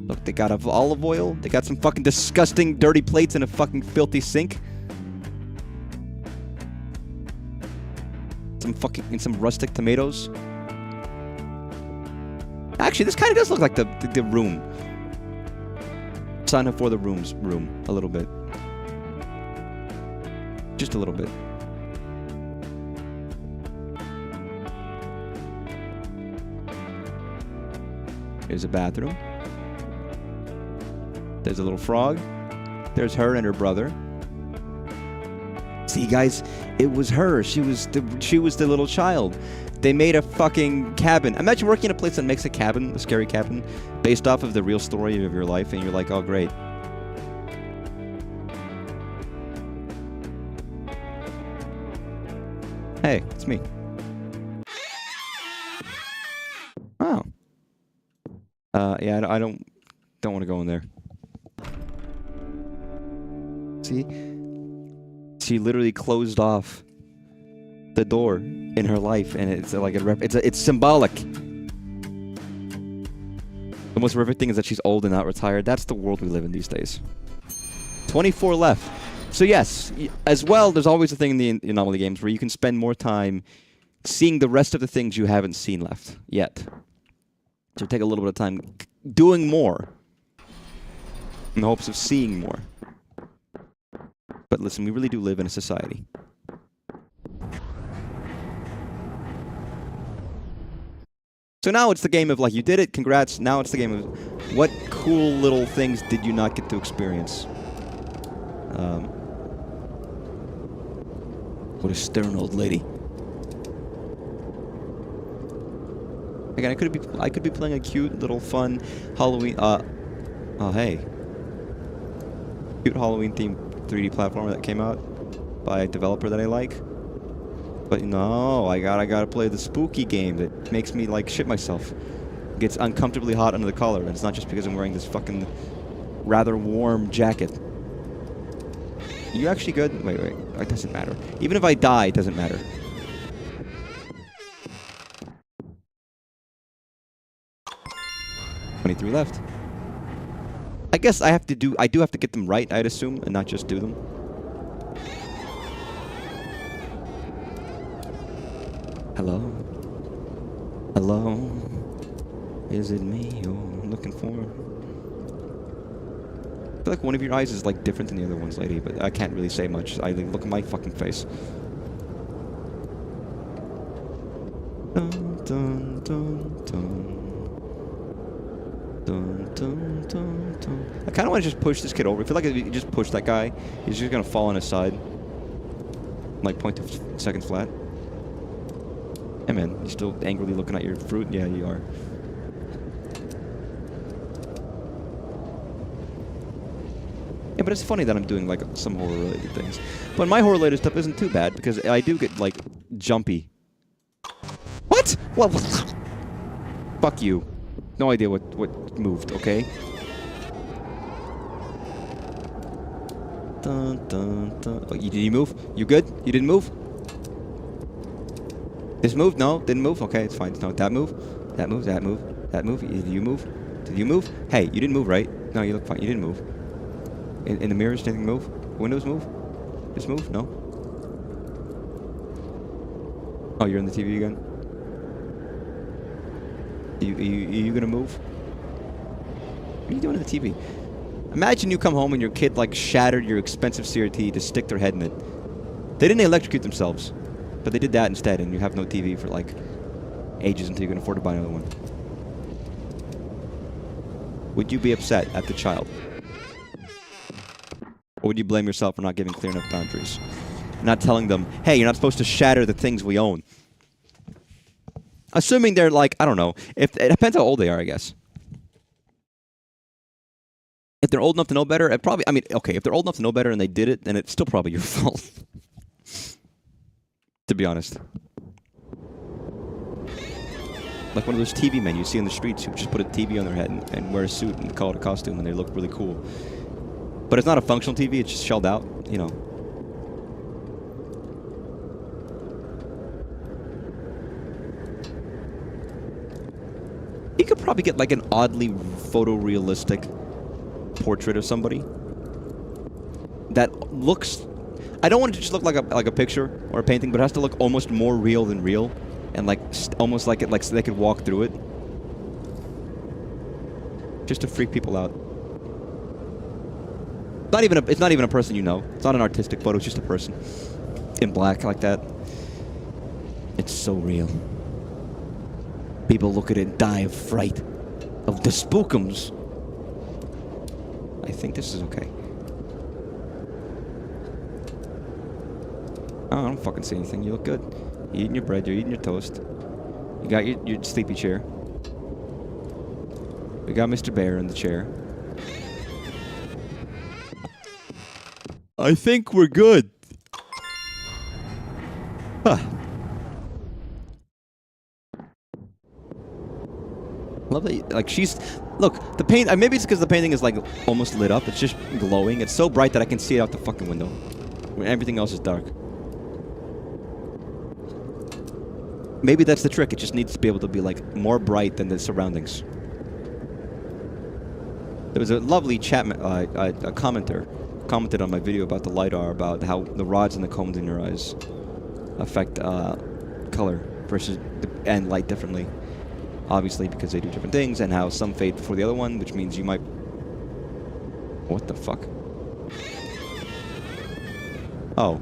Look, they got olive oil. They got some fucking disgusting, dirty plates in a fucking filthy sink. Some rustic tomatoes. Actually, this kind of does look like the room. Silent Hill 4, The room, a little bit. Just a little bit. Here's a bathroom. There's a little frog. There's her and her brother. See, guys, it was her. She was the little child. They made a fucking cabin. Imagine working in a place that makes a cabin, a scary cabin, based off of the real story of your life, and you're like, oh, great. Hey, it's me. Oh. Yeah, I don't want to go in there. See? She literally closed off the door in her life, and it's like it's symbolic. The most horrific thing is that she's old and not retired. That's the world we live in these days. 24 left. So yes, as well, there's always a thing in the Anomaly games where you can spend more time seeing the rest of the things you haven't seen left yet. So take a little bit of time doing more in the hopes of seeing more. But listen, we really do live in a society. So now it's the game of, like, you did it, congrats. Now it's the game of, what cool little things did you not get to experience? What a stern old lady. Again, I could be playing a cute little fun Halloween. Oh hey, cute Halloween themed 3D platformer that came out by a developer that I like. But no, I gotta play the spooky game that makes me like shit myself. It gets uncomfortably hot under the collar, and it's not just because I'm wearing this fucking rather warm jacket. You actually good? Wait, it doesn't matter. Even if I die, it doesn't matter. $23 left. I guess I do have to get them right, I'd assume, and not just do them. Hello? Hello? Is it me you're looking for? I feel like one of your eyes is like different than the other ones, lady, but I can't really say much. I look at my fucking face. Dun, dun, dun, dun. Dun, dun, dun, dun. I kind of want to just push this kid over. I feel like if you just push that guy, he's just gonna fall on his side. Like 0.2 seconds flat. Hey man, you still angrily looking at your fruit? Yeah, you are. Yeah, but it's funny that I'm doing like some horror-related things. But my horror-related stuff isn't too bad because I do get like jumpy. What? Well, fuck you. No idea what moved. Okay. Dun dun dun. Oh, did you move? You good? You didn't move? This moved? No, didn't move. Okay, it's fine. No, that move. That move. That move. That move. Did you move? Did you move? Hey, you didn't move, right? No, you look fine. You didn't move. In the mirrors, did anything move? Windows move? This move? No. Oh, you're on the TV again? You gonna move? What are you doing on the TV? Imagine you come home and your kid like shattered your expensive CRT to stick their head in it. They didn't electrocute themselves, but they did that instead, and you have no TV for like ages until you can afford to buy another one. Would you be upset at the child? Or would you blame yourself for not giving clear enough boundaries? Not telling them, hey, you're not supposed to shatter the things we own. Assuming they're like, I don't know. If it depends how old they are, I guess. If they're old enough to know better, it probably, I mean, okay, if they're old enough to know better and they did it, then it's still probably your fault. To be honest. Like one of those TV men you see in the streets who just put a TV on their head and wear a suit and call it a costume and they look really cool. But it's not a functional TV, it's just shelled out, you know. You could probably get like an oddly photorealistic portrait of somebody that looks. I don't want it to just look like a picture or a painting, but it has to look almost more real than real, and like almost like it like so they could walk through it, just to freak people out. It's not even a person you know. It's not an artistic photo. It's just a person in black like that. It's so real. People look at it and die of fright, of the spookums. I think this is okay. Oh, I don't fucking see anything. You look good. You're eating your bread. You're eating your toast. You got your sleepy chair. We got Mr. Bear in the chair. I think we're good. Huh. Love that. Like she's. Look, the paint. Maybe it's because the painting is like almost lit up. It's just glowing. It's so bright that I can see it out the fucking window, when everything else is dark. Maybe that's the trick. It just needs to be able to be like more bright than the surroundings. There was a lovely chat, a commenter commented on my video about the LiDAR, about how the rods and the cones in your eyes affect color versus and light differently. Obviously, because they do different things, and how some fade before the other one, which means you might. What the fuck? Oh.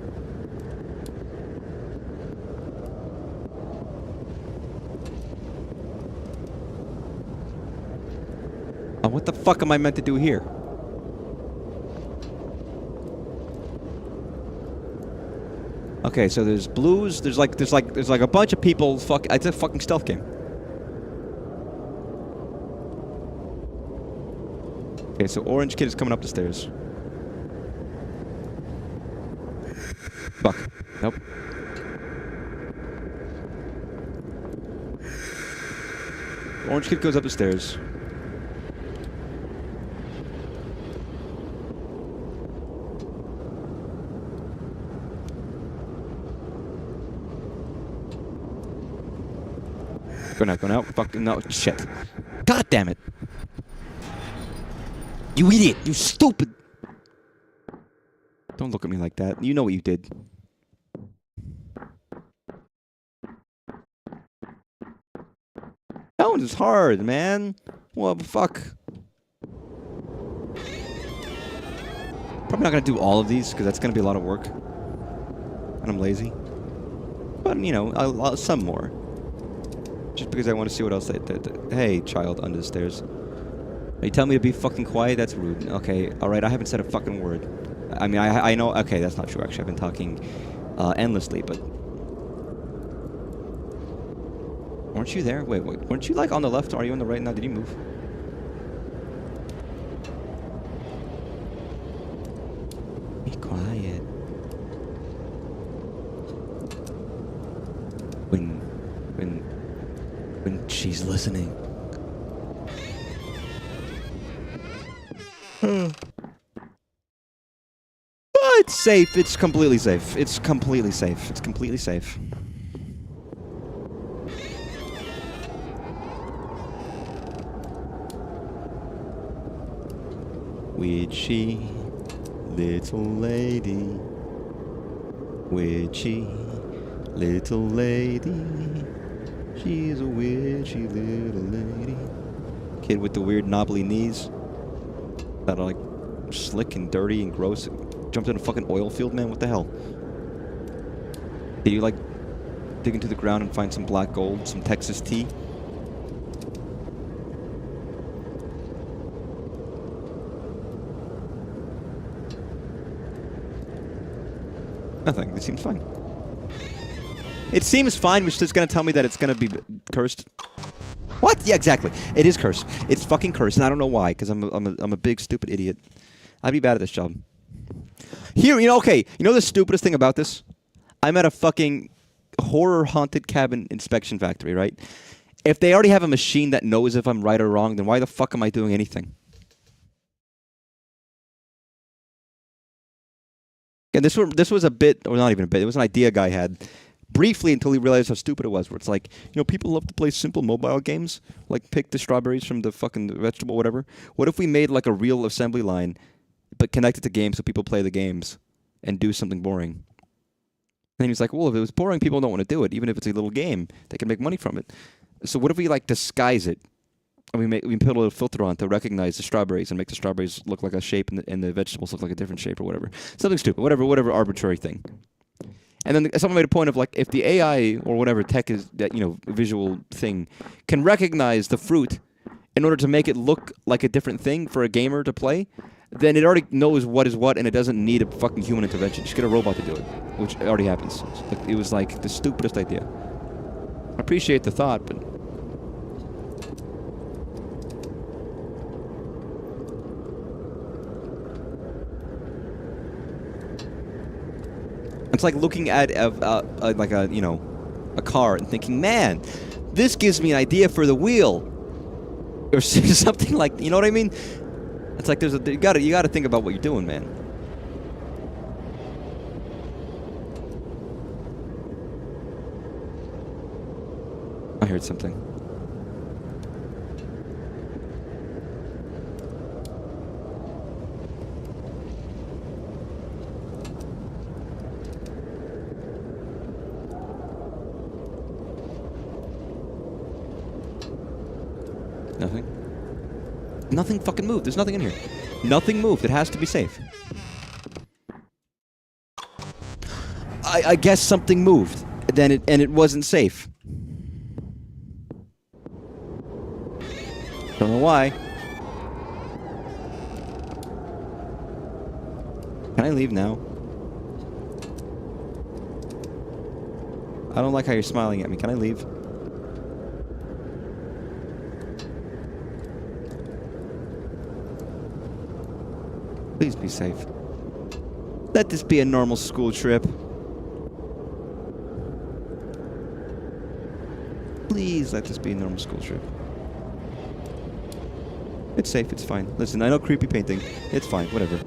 What the fuck am I meant to do here? Okay, so there's blues. There's like a bunch of people. Fuck, it's a fucking stealth game. Okay, so orange kid is coming up the stairs. Fuck. Nope. Orange kid goes up the stairs. Going out. Fucking no. Shit. God damn it. You idiot. You stupid. Don't look at me like that. You know what you did. That one is hard, man. Well, fuck. Probably not gonna do all of these, because that's gonna be a lot of work. And I'm lazy. But, you know, I'll some more. Just because I want to see what else they did. Hey, child under the stairs. Are you telling me to be fucking quiet? That's rude. Okay, alright, I haven't said a fucking word. I mean, I know... Okay, that's not true, actually. I've been talking endlessly, but... Weren't you there? Wait. Weren't you, like, on the left? Are you on the right now? Did you move? Be quiet. When she's listening. It's safe. It's completely safe. It's completely safe. It's completely safe. Witchy little lady. Witchy little lady. She's a witchy little lady. Kid with the weird knobbly knees that are like slick and dirty and gross. Jumped in a fucking oil field, man. What the hell? Did you like dig into the ground and find some black gold, some Texas tea? Nothing. It seems fine. It seems fine, which is going to tell me that it's going to be cursed. What? Yeah, exactly. It is cursed. It's fucking cursed, and I don't know why, because I'm a big stupid idiot. I'd be bad at this job. Here, you know, okay, you know the stupidest thing about this? I'm at a fucking horror-haunted cabin inspection factory, right? If they already have a machine that knows if I'm right or wrong, then why the fuck am I doing anything? And this was a bit, or not even a bit, it was an idea a guy had. briefly until he realized how stupid it was. Where it's like, you know, people love to play simple mobile games, like pick the strawberries from the fucking vegetable, whatever. What if we made like a real assembly line, but connected to games so people play the games and do something boring? And he's like, well, if it was boring, people don't want to do it. Even if it's a little game, they can make money from it. So what if we like disguise it? And we put a little filter on to recognize the strawberries and make the strawberries look like a shape and the vegetables look like a different shape or whatever. Something stupid, whatever arbitrary thing. And then someone made a point of like, if the AI or whatever tech is that, you know, visual thing can recognize the fruit in order to make it look like a different thing for a gamer to play, then it already knows what is what and it doesn't need a fucking human intervention. Just get a robot to do it, which already happens. It was like the stupidest idea. I appreciate the thought, but... It's like looking at like a, you know, a car and thinking, man, this gives me an idea for the wheel, or something like, you know what I mean? It's like you gotta think about what you're doing, man. I heard something. Nothing. Nothing fucking moved. There's nothing in here. Nothing moved. It has to be safe. I guess something moved. And it wasn't safe. Don't know why. Can I leave now? I don't like how you're smiling at me. Can I leave? Please be safe. Let this be a normal school trip. Please let this be a normal school trip. It's safe, it's fine. Listen, I know creepy painting. It's fine, whatever.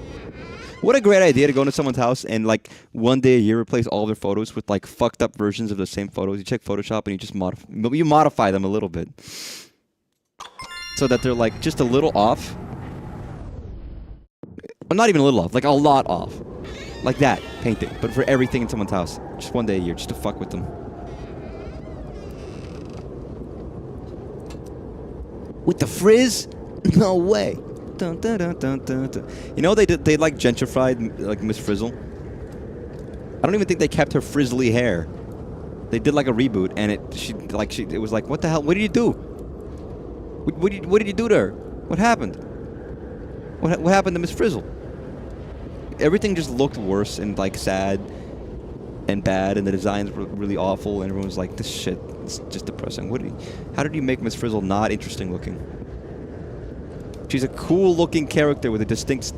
What a great idea to go into someone's house and like one day a year replace all their photos with like fucked up versions of the same photos. You check Photoshop and you just modify them a little bit. So that they're like just a little off. Well, not even a little off, like a lot off. Like that, painting. But for everything in someone's house. Just one day a year, just to fuck with them. With the frizz? No way. Dun, dun, dun, dun, dun, dun. You know they like gentrified like Miss Frizzle? I don't even think they kept her frizzly hair. They did like a reboot and it was like, what the hell? What did you do? What did you do to her? What happened? What happened to Miss Frizzle? Everything just looked worse and like sad and bad, and the designs were really awful, and everyone was like, this shit is just depressing. How did you make Miss Frizzle not interesting looking? She's a cool looking character with a distinct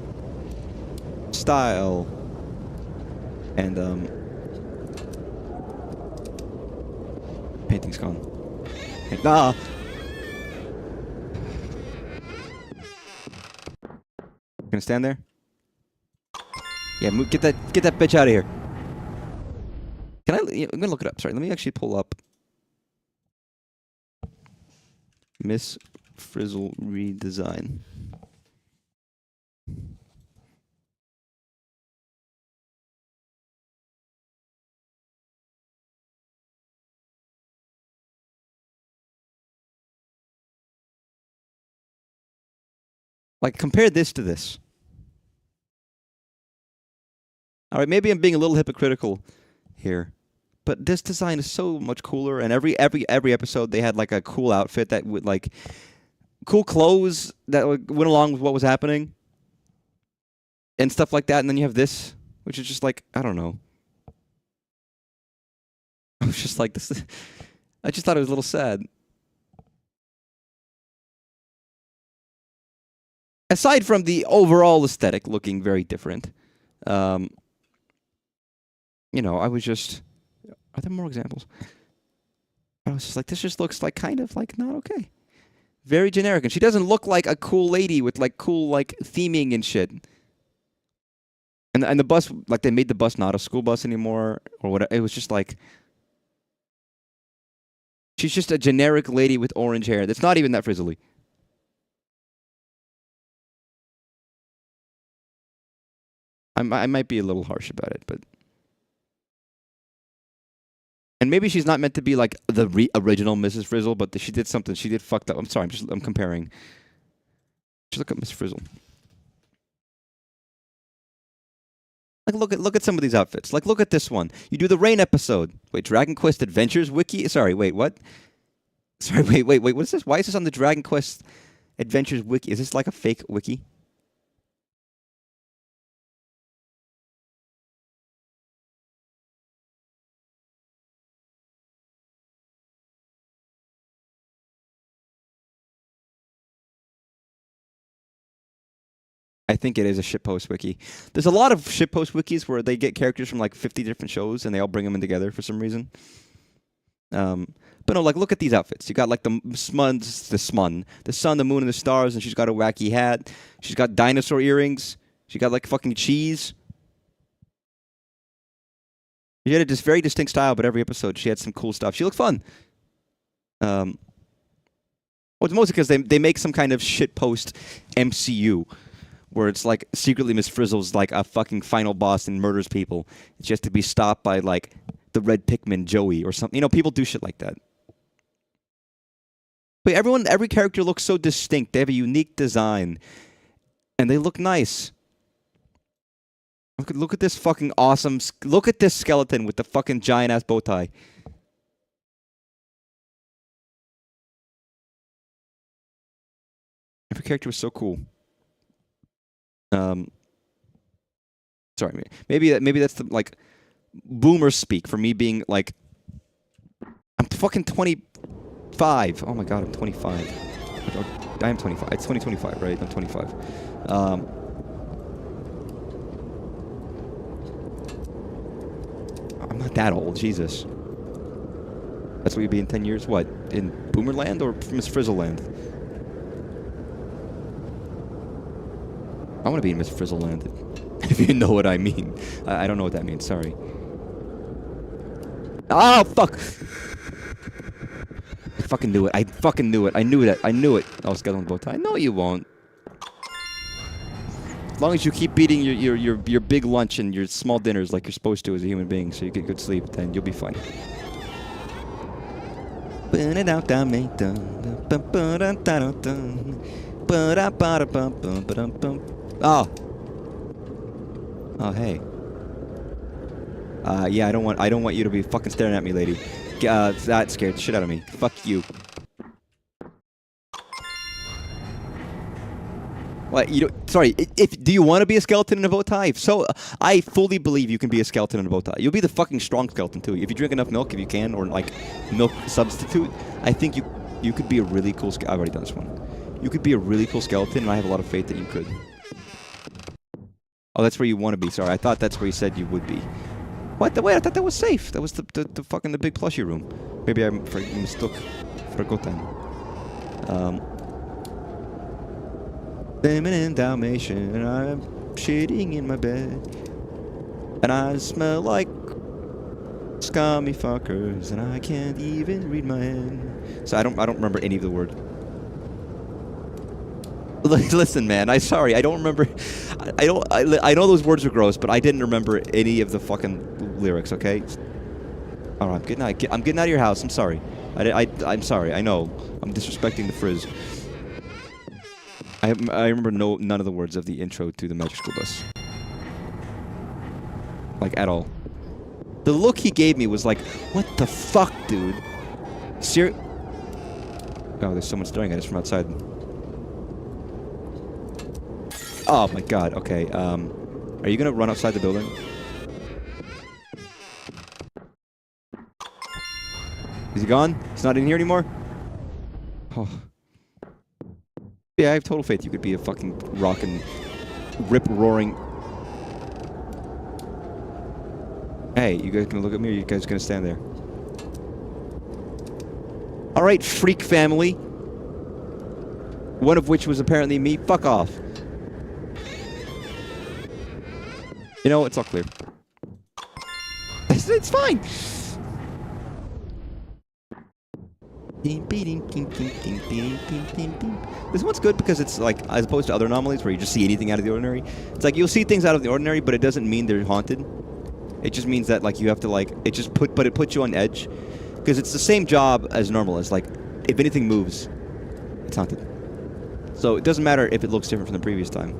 style. And painting's gone. Ah. Gonna stand there? Yeah, get that bitch out of here. Can I? I'm gonna look it up. Sorry, let me actually pull up Miss Frizzle redesign. Like, compare this to this. All right, maybe I'm being a little hypocritical here, but this design is so much cooler. And every episode they had like a cool outfit that would like cool clothes that went along with what was happening and stuff like that. And then you have this, which is just like, I don't know. I was just like this. I just thought it was a little sad. Aside from the overall aesthetic looking very different, you know, I was just... Are there more examples? I was just like, this just looks like kind of like not okay. Very generic. And she doesn't look like a cool lady with like cool like theming and shit. And the bus, like they made the bus not a school bus anymore or whatever. It was just like, She's just a generic lady with orange hair. That's not even that frizzly. I might be a little harsh about it, but... And maybe she's not meant to be like the original Mrs. Frizzle, but she did something. She did fucked up. I'm sorry, I'm comparing. Just look at Miss Frizzle. Like look at some of these outfits. Like look at this one. You do the Rain episode. Wait, Dragon Quest Adventures wiki? Sorry, wait, what? Sorry, wait, what is this? Why is this on the Dragon Quest Adventures wiki? Is this like a fake wiki? I think it is a shitpost wiki. There's a lot of shitpost wikis where they get characters from like 50 different shows and they all bring them in together for some reason. But no, like look at these outfits. You got like the sun, the moon, and the stars, and she's got a wacky hat. She's got dinosaur earrings. She got like fucking cheese. She had a very distinct style, but every episode she had some cool stuff. She looked fun. Well, it's mostly because they make some kind of shitpost MCU. Where it's like secretly Miss Frizzle's like a fucking final boss and murders people. It's just to be stopped by like the red Pikmin Joey or something. You know, people do shit like that. But every character looks so distinct. They have a unique design. And they look nice. Look at this fucking awesome... Look at this skeleton with the fucking giant-ass bow tie. Every character was so cool. Sorry, maybe that's the like boomer speak for me being like I'm fucking 25. Oh my god, I'm 25. I am 25. It's 2025, right? I'm 25. I'm not that old, Jesus. That's what you'd be in 10 years. What, in Boomerland or Miss Frizzleland? I want to be in Miss Frizzleland, if you know what I mean. I don't know what that means, sorry. Oh, fuck! I fucking knew it. I fucking knew it. I knew that. I knew it. Oh, skeleton bow tie. No, you won't. As long as you keep eating your big lunch and your small dinners like you're supposed to as a human being so you get good sleep, then you'll be fine. Oh. Oh, hey. Yeah, I don't want you to be fucking staring at me, lady. That scared the shit out of me. Fuck you. What, you don't, sorry, do you want to be a skeleton in a bow tie? If so, I fully believe you can be a skeleton in a bow tie. You'll be the fucking strong skeleton, too. If you drink enough milk, if you can, or, like, milk substitute, I think you could be a really cool skeleton. I've already done this one. You could be a really cool skeleton, and I have a lot of faith that you could. Oh, that's where you want to be. Sorry, I thought that's where you said you would be. What? Wait, I thought that was safe. That was the fucking the big plushie room. Maybe I mistook forgotten. Feminine Dalmatian, I'm shitting in my bed, and I smell like scummy fuckers, and I can't even read my head. So I don't remember any of the word. Listen, man, I'm sorry. I don't remember. I know those words are gross, but I didn't remember any of the fucking lyrics. Okay. All right, I'm getting out of your house. I'm sorry. I'm sorry. I know. I'm disrespecting the frizz. I remember none of the words of the intro to the Magic School Bus. Like, at all. The look he gave me was like, what the fuck, dude? Oh, there's someone staring at us from outside. Oh my god, okay, are you gonna run outside the building? Is he gone? He's not in here anymore? Oh. Yeah, I have total faith you could be a fucking rockin', rip-roaring... Hey, you guys gonna look at me or you guys gonna stand there? Alright, freak family. One of which was apparently me. Fuck off. You know, it's all clear. It's fine. This one's good because it's like, as opposed to other anomalies where you just see anything out of the ordinary. It's like you'll see things out of the ordinary, but it doesn't mean they're haunted. It just means that like you have to like it puts you on edge because it's the same job as normal. It's like if anything moves, it's haunted. So it doesn't matter if it looks different from the previous time.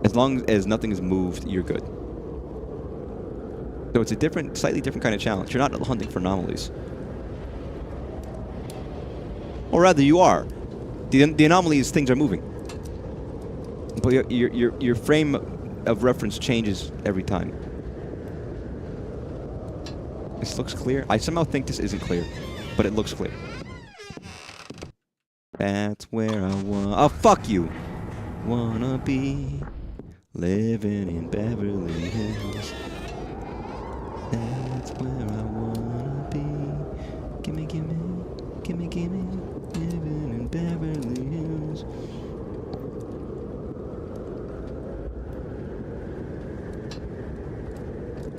As long as nothing is moved, you're good. So it's a slightly different kind of challenge. You're not hunting for anomalies. Or rather, you are. The anomaly is things are moving. But your frame of reference changes every time. This looks clear. I somehow think this isn't clear, but it looks clear. That's where I want. Oh, fuck you. Wanna be living in Beverly Hills. That's where I wanna be. Gimme, gimme, gimme, gimme. Living in Beverly Hills.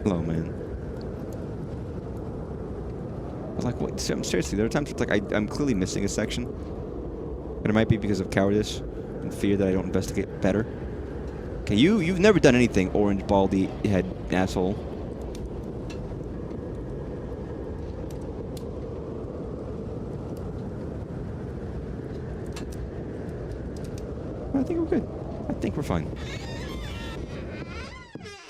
Hello, man. Like, what? Seriously, there are times where it's like I'm clearly missing a section. But it might be because of cowardice and fear that I don't investigate better. Okay, you've never done anything, orange baldy head asshole. I think we're good. I think we're fine.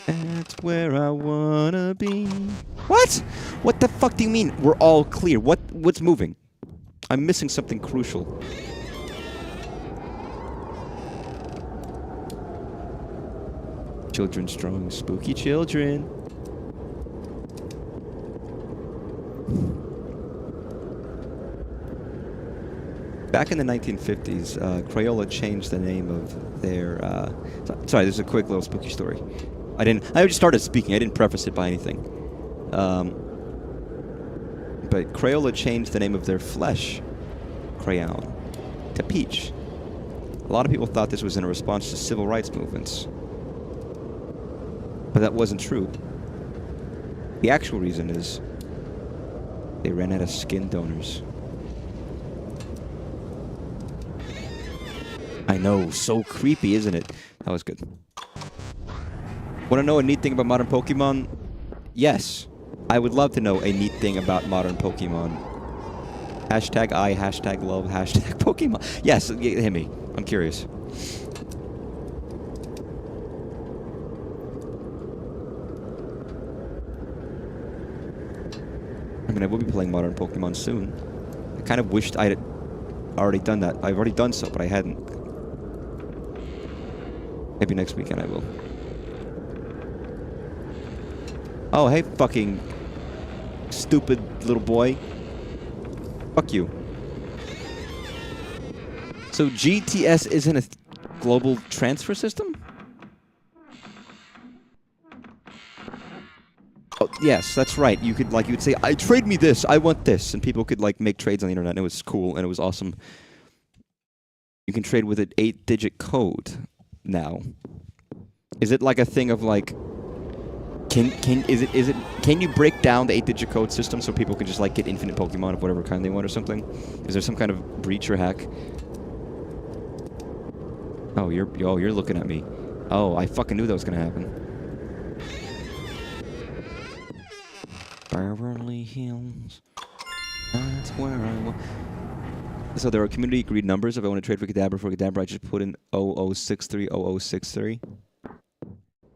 That's where I wanna be. What? What the fuck do you mean? We're all clear. What's moving? I'm missing something crucial. Children strong, spooky children. Back in the 1950s, Crayola changed the name of their... sorry, this is a quick little spooky story. I just started speaking. I didn't preface it by anything. But Crayola changed the name of their flesh crayon to Peach. A lot of people thought this was in a response to civil rights movements. But that wasn't true. The actual reason is they ran out of skin donors. I know, so creepy, isn't it? That was good. Want to know a neat thing about modern Pokemon? Yes. I would love to know a neat thing about modern Pokemon. Hashtag I, hashtag love, hashtag Pokemon. Yes, hit me. I'm curious. I mean, I will be playing modern Pokemon soon. I kind of wished I'd already done that. I've already done so, but I hadn't. Maybe next weekend I will. Oh, hey, fucking stupid little boy. Fuck you. So GTS isn't a global transfer system? Oh, yes, that's right. You could, like, you would say, trade me this, I want this. And people could, like, make trades on the internet, and it was cool, and it was awesome. You can trade with an 8-digit code now. Is it like a thing of, like... Can you break down the 8-digit code system so people can just like get infinite Pokemon of whatever kind they want or something? Is there some kind of breach or hack? Oh, you're looking at me. Oh, I fucking knew that was gonna happen. Beverly Hills. That's where I want. So there are community agreed numbers. If I want to trade for Kadabra, I just put in 00630063.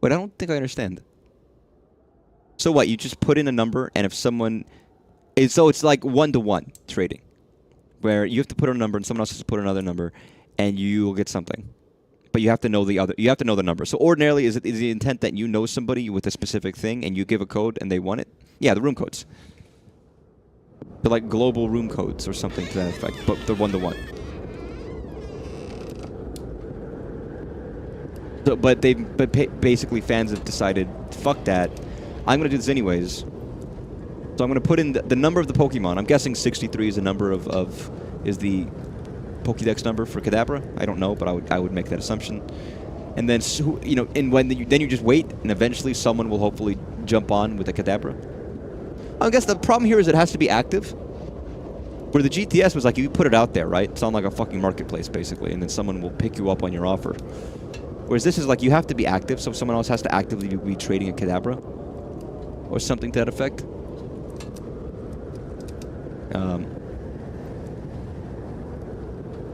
But I don't think I understand. So what, you just put in a number, and if someone... So it's like one-to-one trading, where you have to put in a number, and someone else has to put in another number, and you will get something. But you have to know the other... You have to know the number. So ordinarily, is the intent that you know somebody with a specific thing, and you give a code, and they want it? Yeah, the room codes. They're like global room codes, or something to that effect, but they're one-to-one. So, but basically, fans have decided, fuck that. I'm going to do this anyways. So I'm going to put in the number of the Pokemon. I'm guessing 63 is the number is the Pokédex number for Kadabra. I don't know, but I would make that assumption. And then, you know, and then you just wait, and eventually someone will hopefully jump on with a Kadabra. I guess the problem here is it has to be active. Where the GTS was like, you put it out there, right? It's on like a fucking marketplace, basically, and then someone will pick you up on your offer. Whereas this is like, you have to be active, so someone else has to actively be trading a Kadabra. Or something to that effect.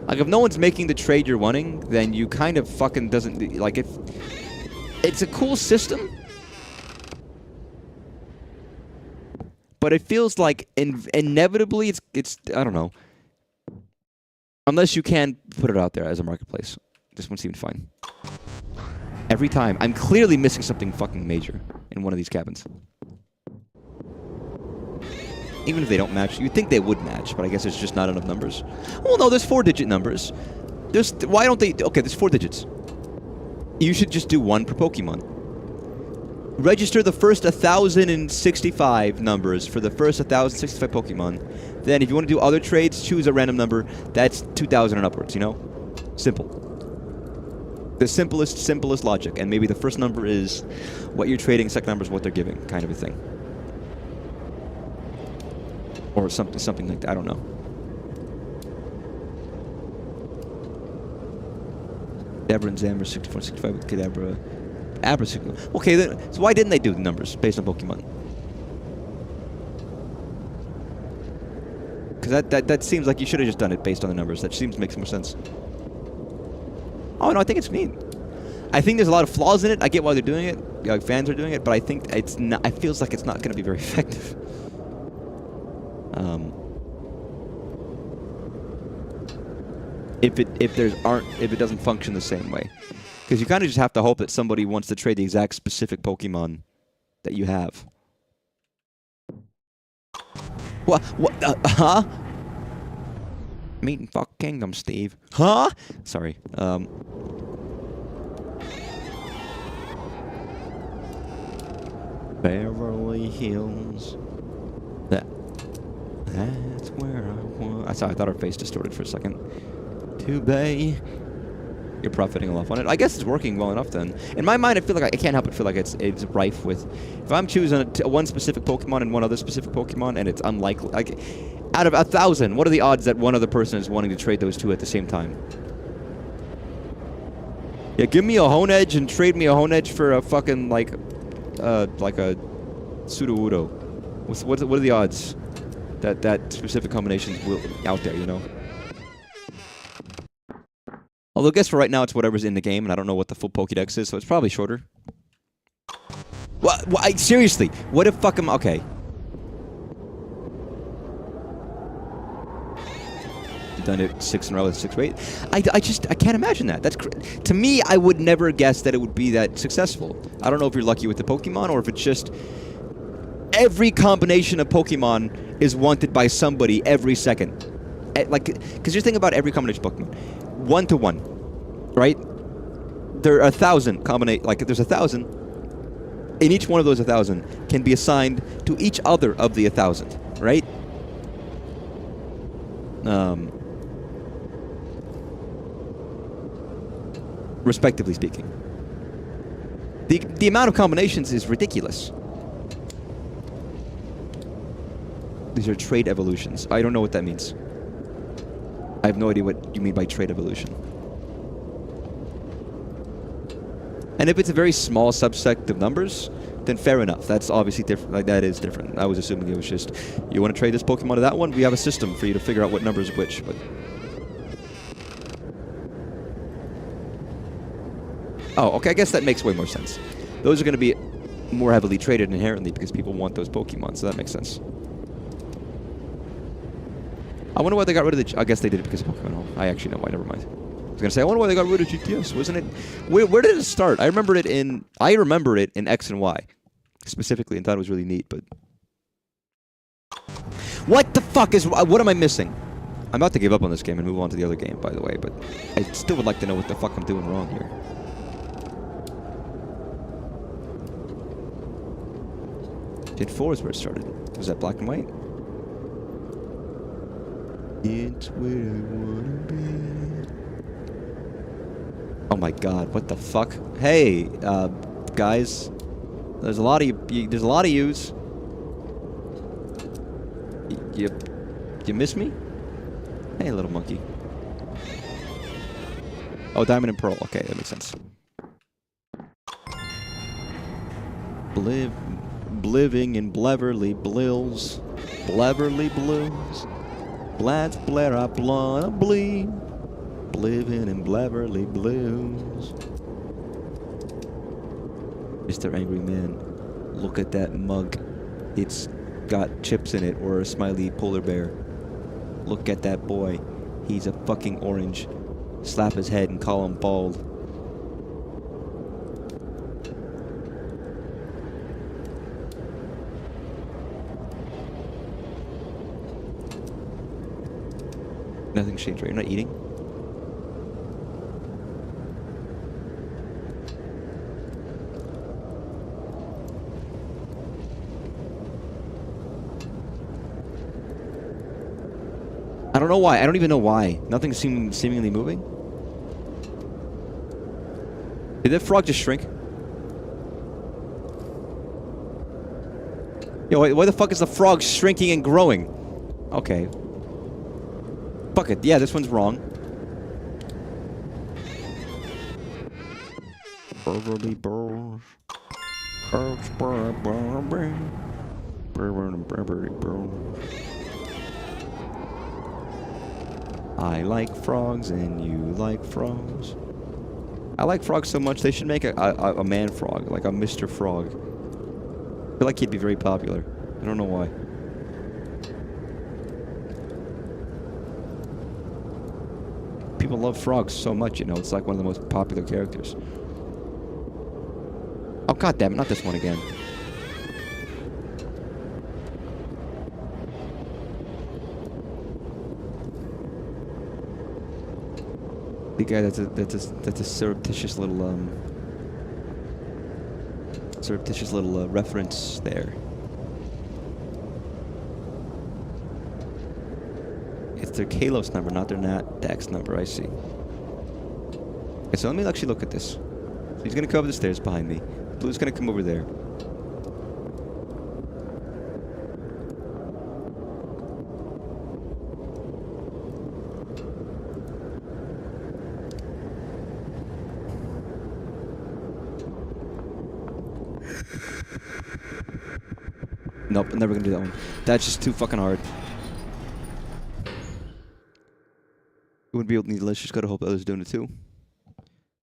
Like, if no one's making the trade you're wanting, then you kind of fucking doesn't... Like, if... It's a cool system. But it feels like inevitably it's... I don't know. Unless you can put it out there as a marketplace. This one seemed fine. Every time. I'm clearly missing something fucking major in one of these cabins. Even if they don't match, you'd think they would match, but I guess there's just not enough numbers. Well, no, there's 4-digit numbers. Why don't they... Okay, there's 4 digits. You should just do 1 per Pokemon. Register the first 1,065 numbers for the first 1,065 Pokemon. Then, if you want to do other trades, choose a random number. That's 2,000 and upwards, you know? Simple. The simplest logic. And maybe the first number is what you're trading, second number is what they're giving, kind of a thing. Or something like that. I don't know. Kadabra and Zamber 64, 65 with Kadabra. Abra 64. Okay, then, so why didn't they do the numbers based on Pokemon? Because that seems like you should have just done it based on the numbers. That seems makes more sense. Oh no, I think it's neat. I think there's a lot of flaws in it. I get why they're doing it. Like, fans are doing it, but I think it's not. It feels like it's not going to be very effective. If it doesn't function the same way, because you kind of just have to hope that somebody wants to trade the exact specific Pokemon that you have. What? Huh? Meeting fuck Kingdom, Steve. Huh? Sorry. Beverly Hills. That's where I was. I thought her face distorted for a second. To Bay. You're profiting off on it. I guess it's working well enough then. In my mind, I feel like I can't help but feel like it's rife with... If I'm choosing one specific Pokemon and one other specific Pokemon, and it's unlikely... Like, out of 1,000, what are the odds that one other person is wanting to trade those two at the same time? Yeah, give me a Honedge and trade me a Honedge for a fucking, like a Sudowoodo. What are the odds that specific combinations will out there, you know? Although I guess for right now it's whatever's in the game, and I don't know what the full Pokédex is, so it's probably shorter. What? Seriously, what if fucking... Okay. You've done it 6 in a row, 6 or 8. I can't imagine that. To me, I would never guess that it would be that successful. I don't know if you're lucky with the Pokemon, or if it's just... Every combination of Pokemon is wanted by somebody every second. Like, because you're thinking about every combination of Pokemon. 1-to-1, right? There are 1,000 combination. Like, there's 1,000, and each one of those 1,000 can be assigned to each other of the 1,000, right? Respectively speaking, the amount of combinations is ridiculous. These are trait evolutions. I don't know what that means. I have no idea what you mean by trait evolution. And if it's a very small subset of numbers, then fair enough. That's obviously different. Like, that is different. I was assuming it was just, you want to trade this Pokemon to that one? We have a system for you to figure out what number is which. But oh, okay. I guess that makes way more sense. Those are going to be more heavily traded inherently because people want those Pokemon, so that makes sense. I wonder why they got rid of the... I guess they did it because of Pokemon Home. I actually know why, never mind. I was going to say, I wonder why they got rid of GTS. Wasn't it... Where did it start? I remember it in X and Y, specifically, and thought it was really neat, but... What the fuck is... What am I missing? I'm about to give up on this game and move on to the other game, by the way, but I still would like to know what the fuck I'm doing wrong here. Gen 4 is where it started. Was that black and white? It's where I wanna be. Oh my god, what the fuck? Hey, guys. There's a lot of you. There's a lot of yous. You Did you miss me? Hey, little monkey. Oh, diamond and pearl. Okay, that makes sense. Bliving in Bleverly Blues. Bleverly Blues. Blad's Blair I blonde a blee. Bliving in Bleverly Blues. Mr. Angry Man, look at that mug. It's got chips in it or a smiley polar bear. Look at that boy. He's a fucking orange. Slap his head and call him bald. Nothing's changed, right? You're not eating? I don't know why. I don't even know why. Nothing's seemingly moving. Did that frog just shrink? Yo, why the fuck is the frog shrinking and growing? Okay. Fuck it. Yeah, this one's wrong. Beverly Bros. I like frogs and you like frogs. I like frogs so much they should make a man frog, like a Mr. Frog. I feel like he'd be very popular. I don't know why. People love frogs so much, you know, it's like one of the most popular characters. Oh, god damn it, not this one again. The guy that's a surreptitious little reference there. It's their Kalos number, not their Dax number. I see. Okay, so let me actually look at this. So he's gonna come up the stairs behind me. Blue's gonna come over there. Nope, I'm never gonna do that one. That's just too fucking hard. You wouldn't be able to need the list, just gotta hope others are doing it too.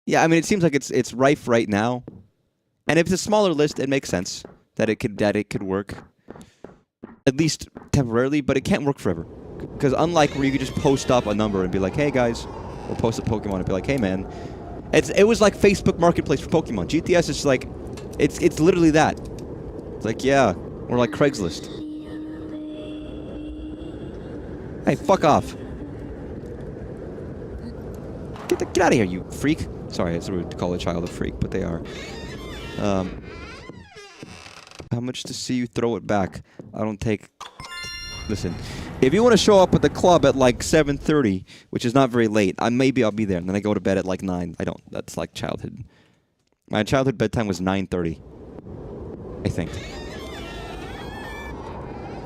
Yeah, I mean, it seems like it's rife right now. And if it's a smaller list, it makes sense that it could work. At least temporarily, but it can't work forever. Because unlike where you could just post up a number and be like, hey guys, or post a Pokemon and be like, hey man. It was like Facebook Marketplace for Pokemon. GTS is like, it's literally that. It's like, yeah. Or like Craigslist. Hey, fuck off. Get out of here, you freak. Sorry, it's rude to call a child a freak, but they are. How much to see you throw it back? I don't take... Listen, if you want to show up at the club at like 7:30, which is not very late, maybe I'll be there, and then I go to bed at like 9. I don't. That's like childhood. My childhood bedtime was 9:30. I think.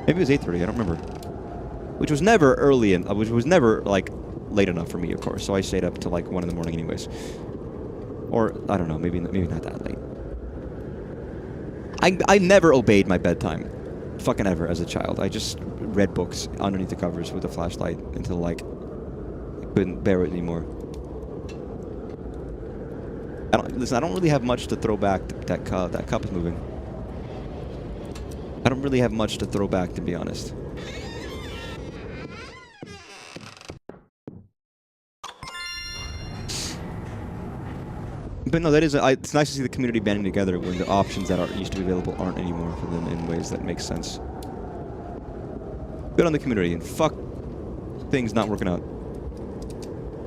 Maybe it was 8:30, I don't remember. Which was never early, which was never, like, late enough for me, of course. So I stayed up till, like, 1 in the morning anyways. Or, I don't know, maybe not that late. I never obeyed my bedtime. Fucking ever, as a child. I just read books underneath the covers with a flashlight until, like, I couldn't bear it anymore. Listen, I don't really have much to throw back. That cup is moving. I don't really have much to throw back, to be honest. But no, that is... it's nice to see the community banding together when the options that used to be available aren't anymore for them in ways that make sense. Good on the community, and fuck things not working out.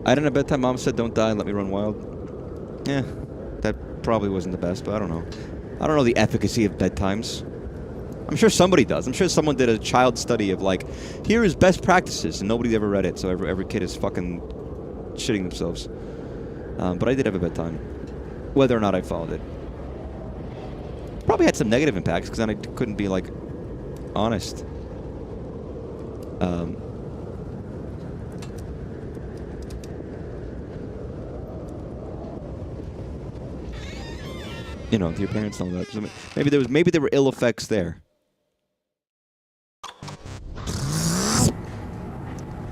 I didn't have bedtime. Mom said, don't die and let me run wild. Yeah, that probably wasn't the best, but I don't know. I don't know the efficacy of bedtimes. I'm sure somebody does. I'm sure someone did a child study of, like, here is best practices, and nobody ever read it, so every kid is fucking shitting themselves. But I did have a bedtime. Whether or not I followed it. Probably had some negative impacts, because then I couldn't be, like, honest. You know, your parents know that. So maybe there were ill effects there.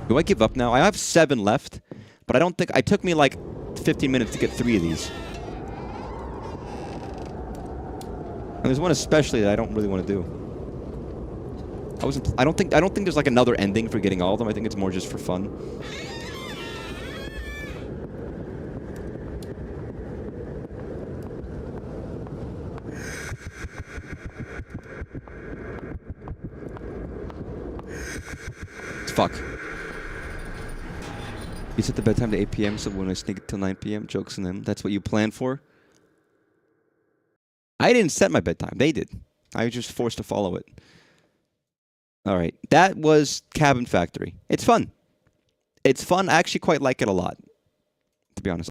Do I give up now? I have 7 left, but I don't think it took me like 15 minutes to get 3 of these. And there's one especially that I don't really want to do. I don't think there's like another ending for getting all of them. I think it's more just for fun. Fuck. You set the bedtime to 8 p.m. so when I sneak it till 9 p.m. Jokes on them. That's what you plan for? I didn't set my bedtime. They did. I was just forced to follow it. Alright. That was Cabin Factory. It's fun. It's fun. I actually quite like it a lot, to be honest.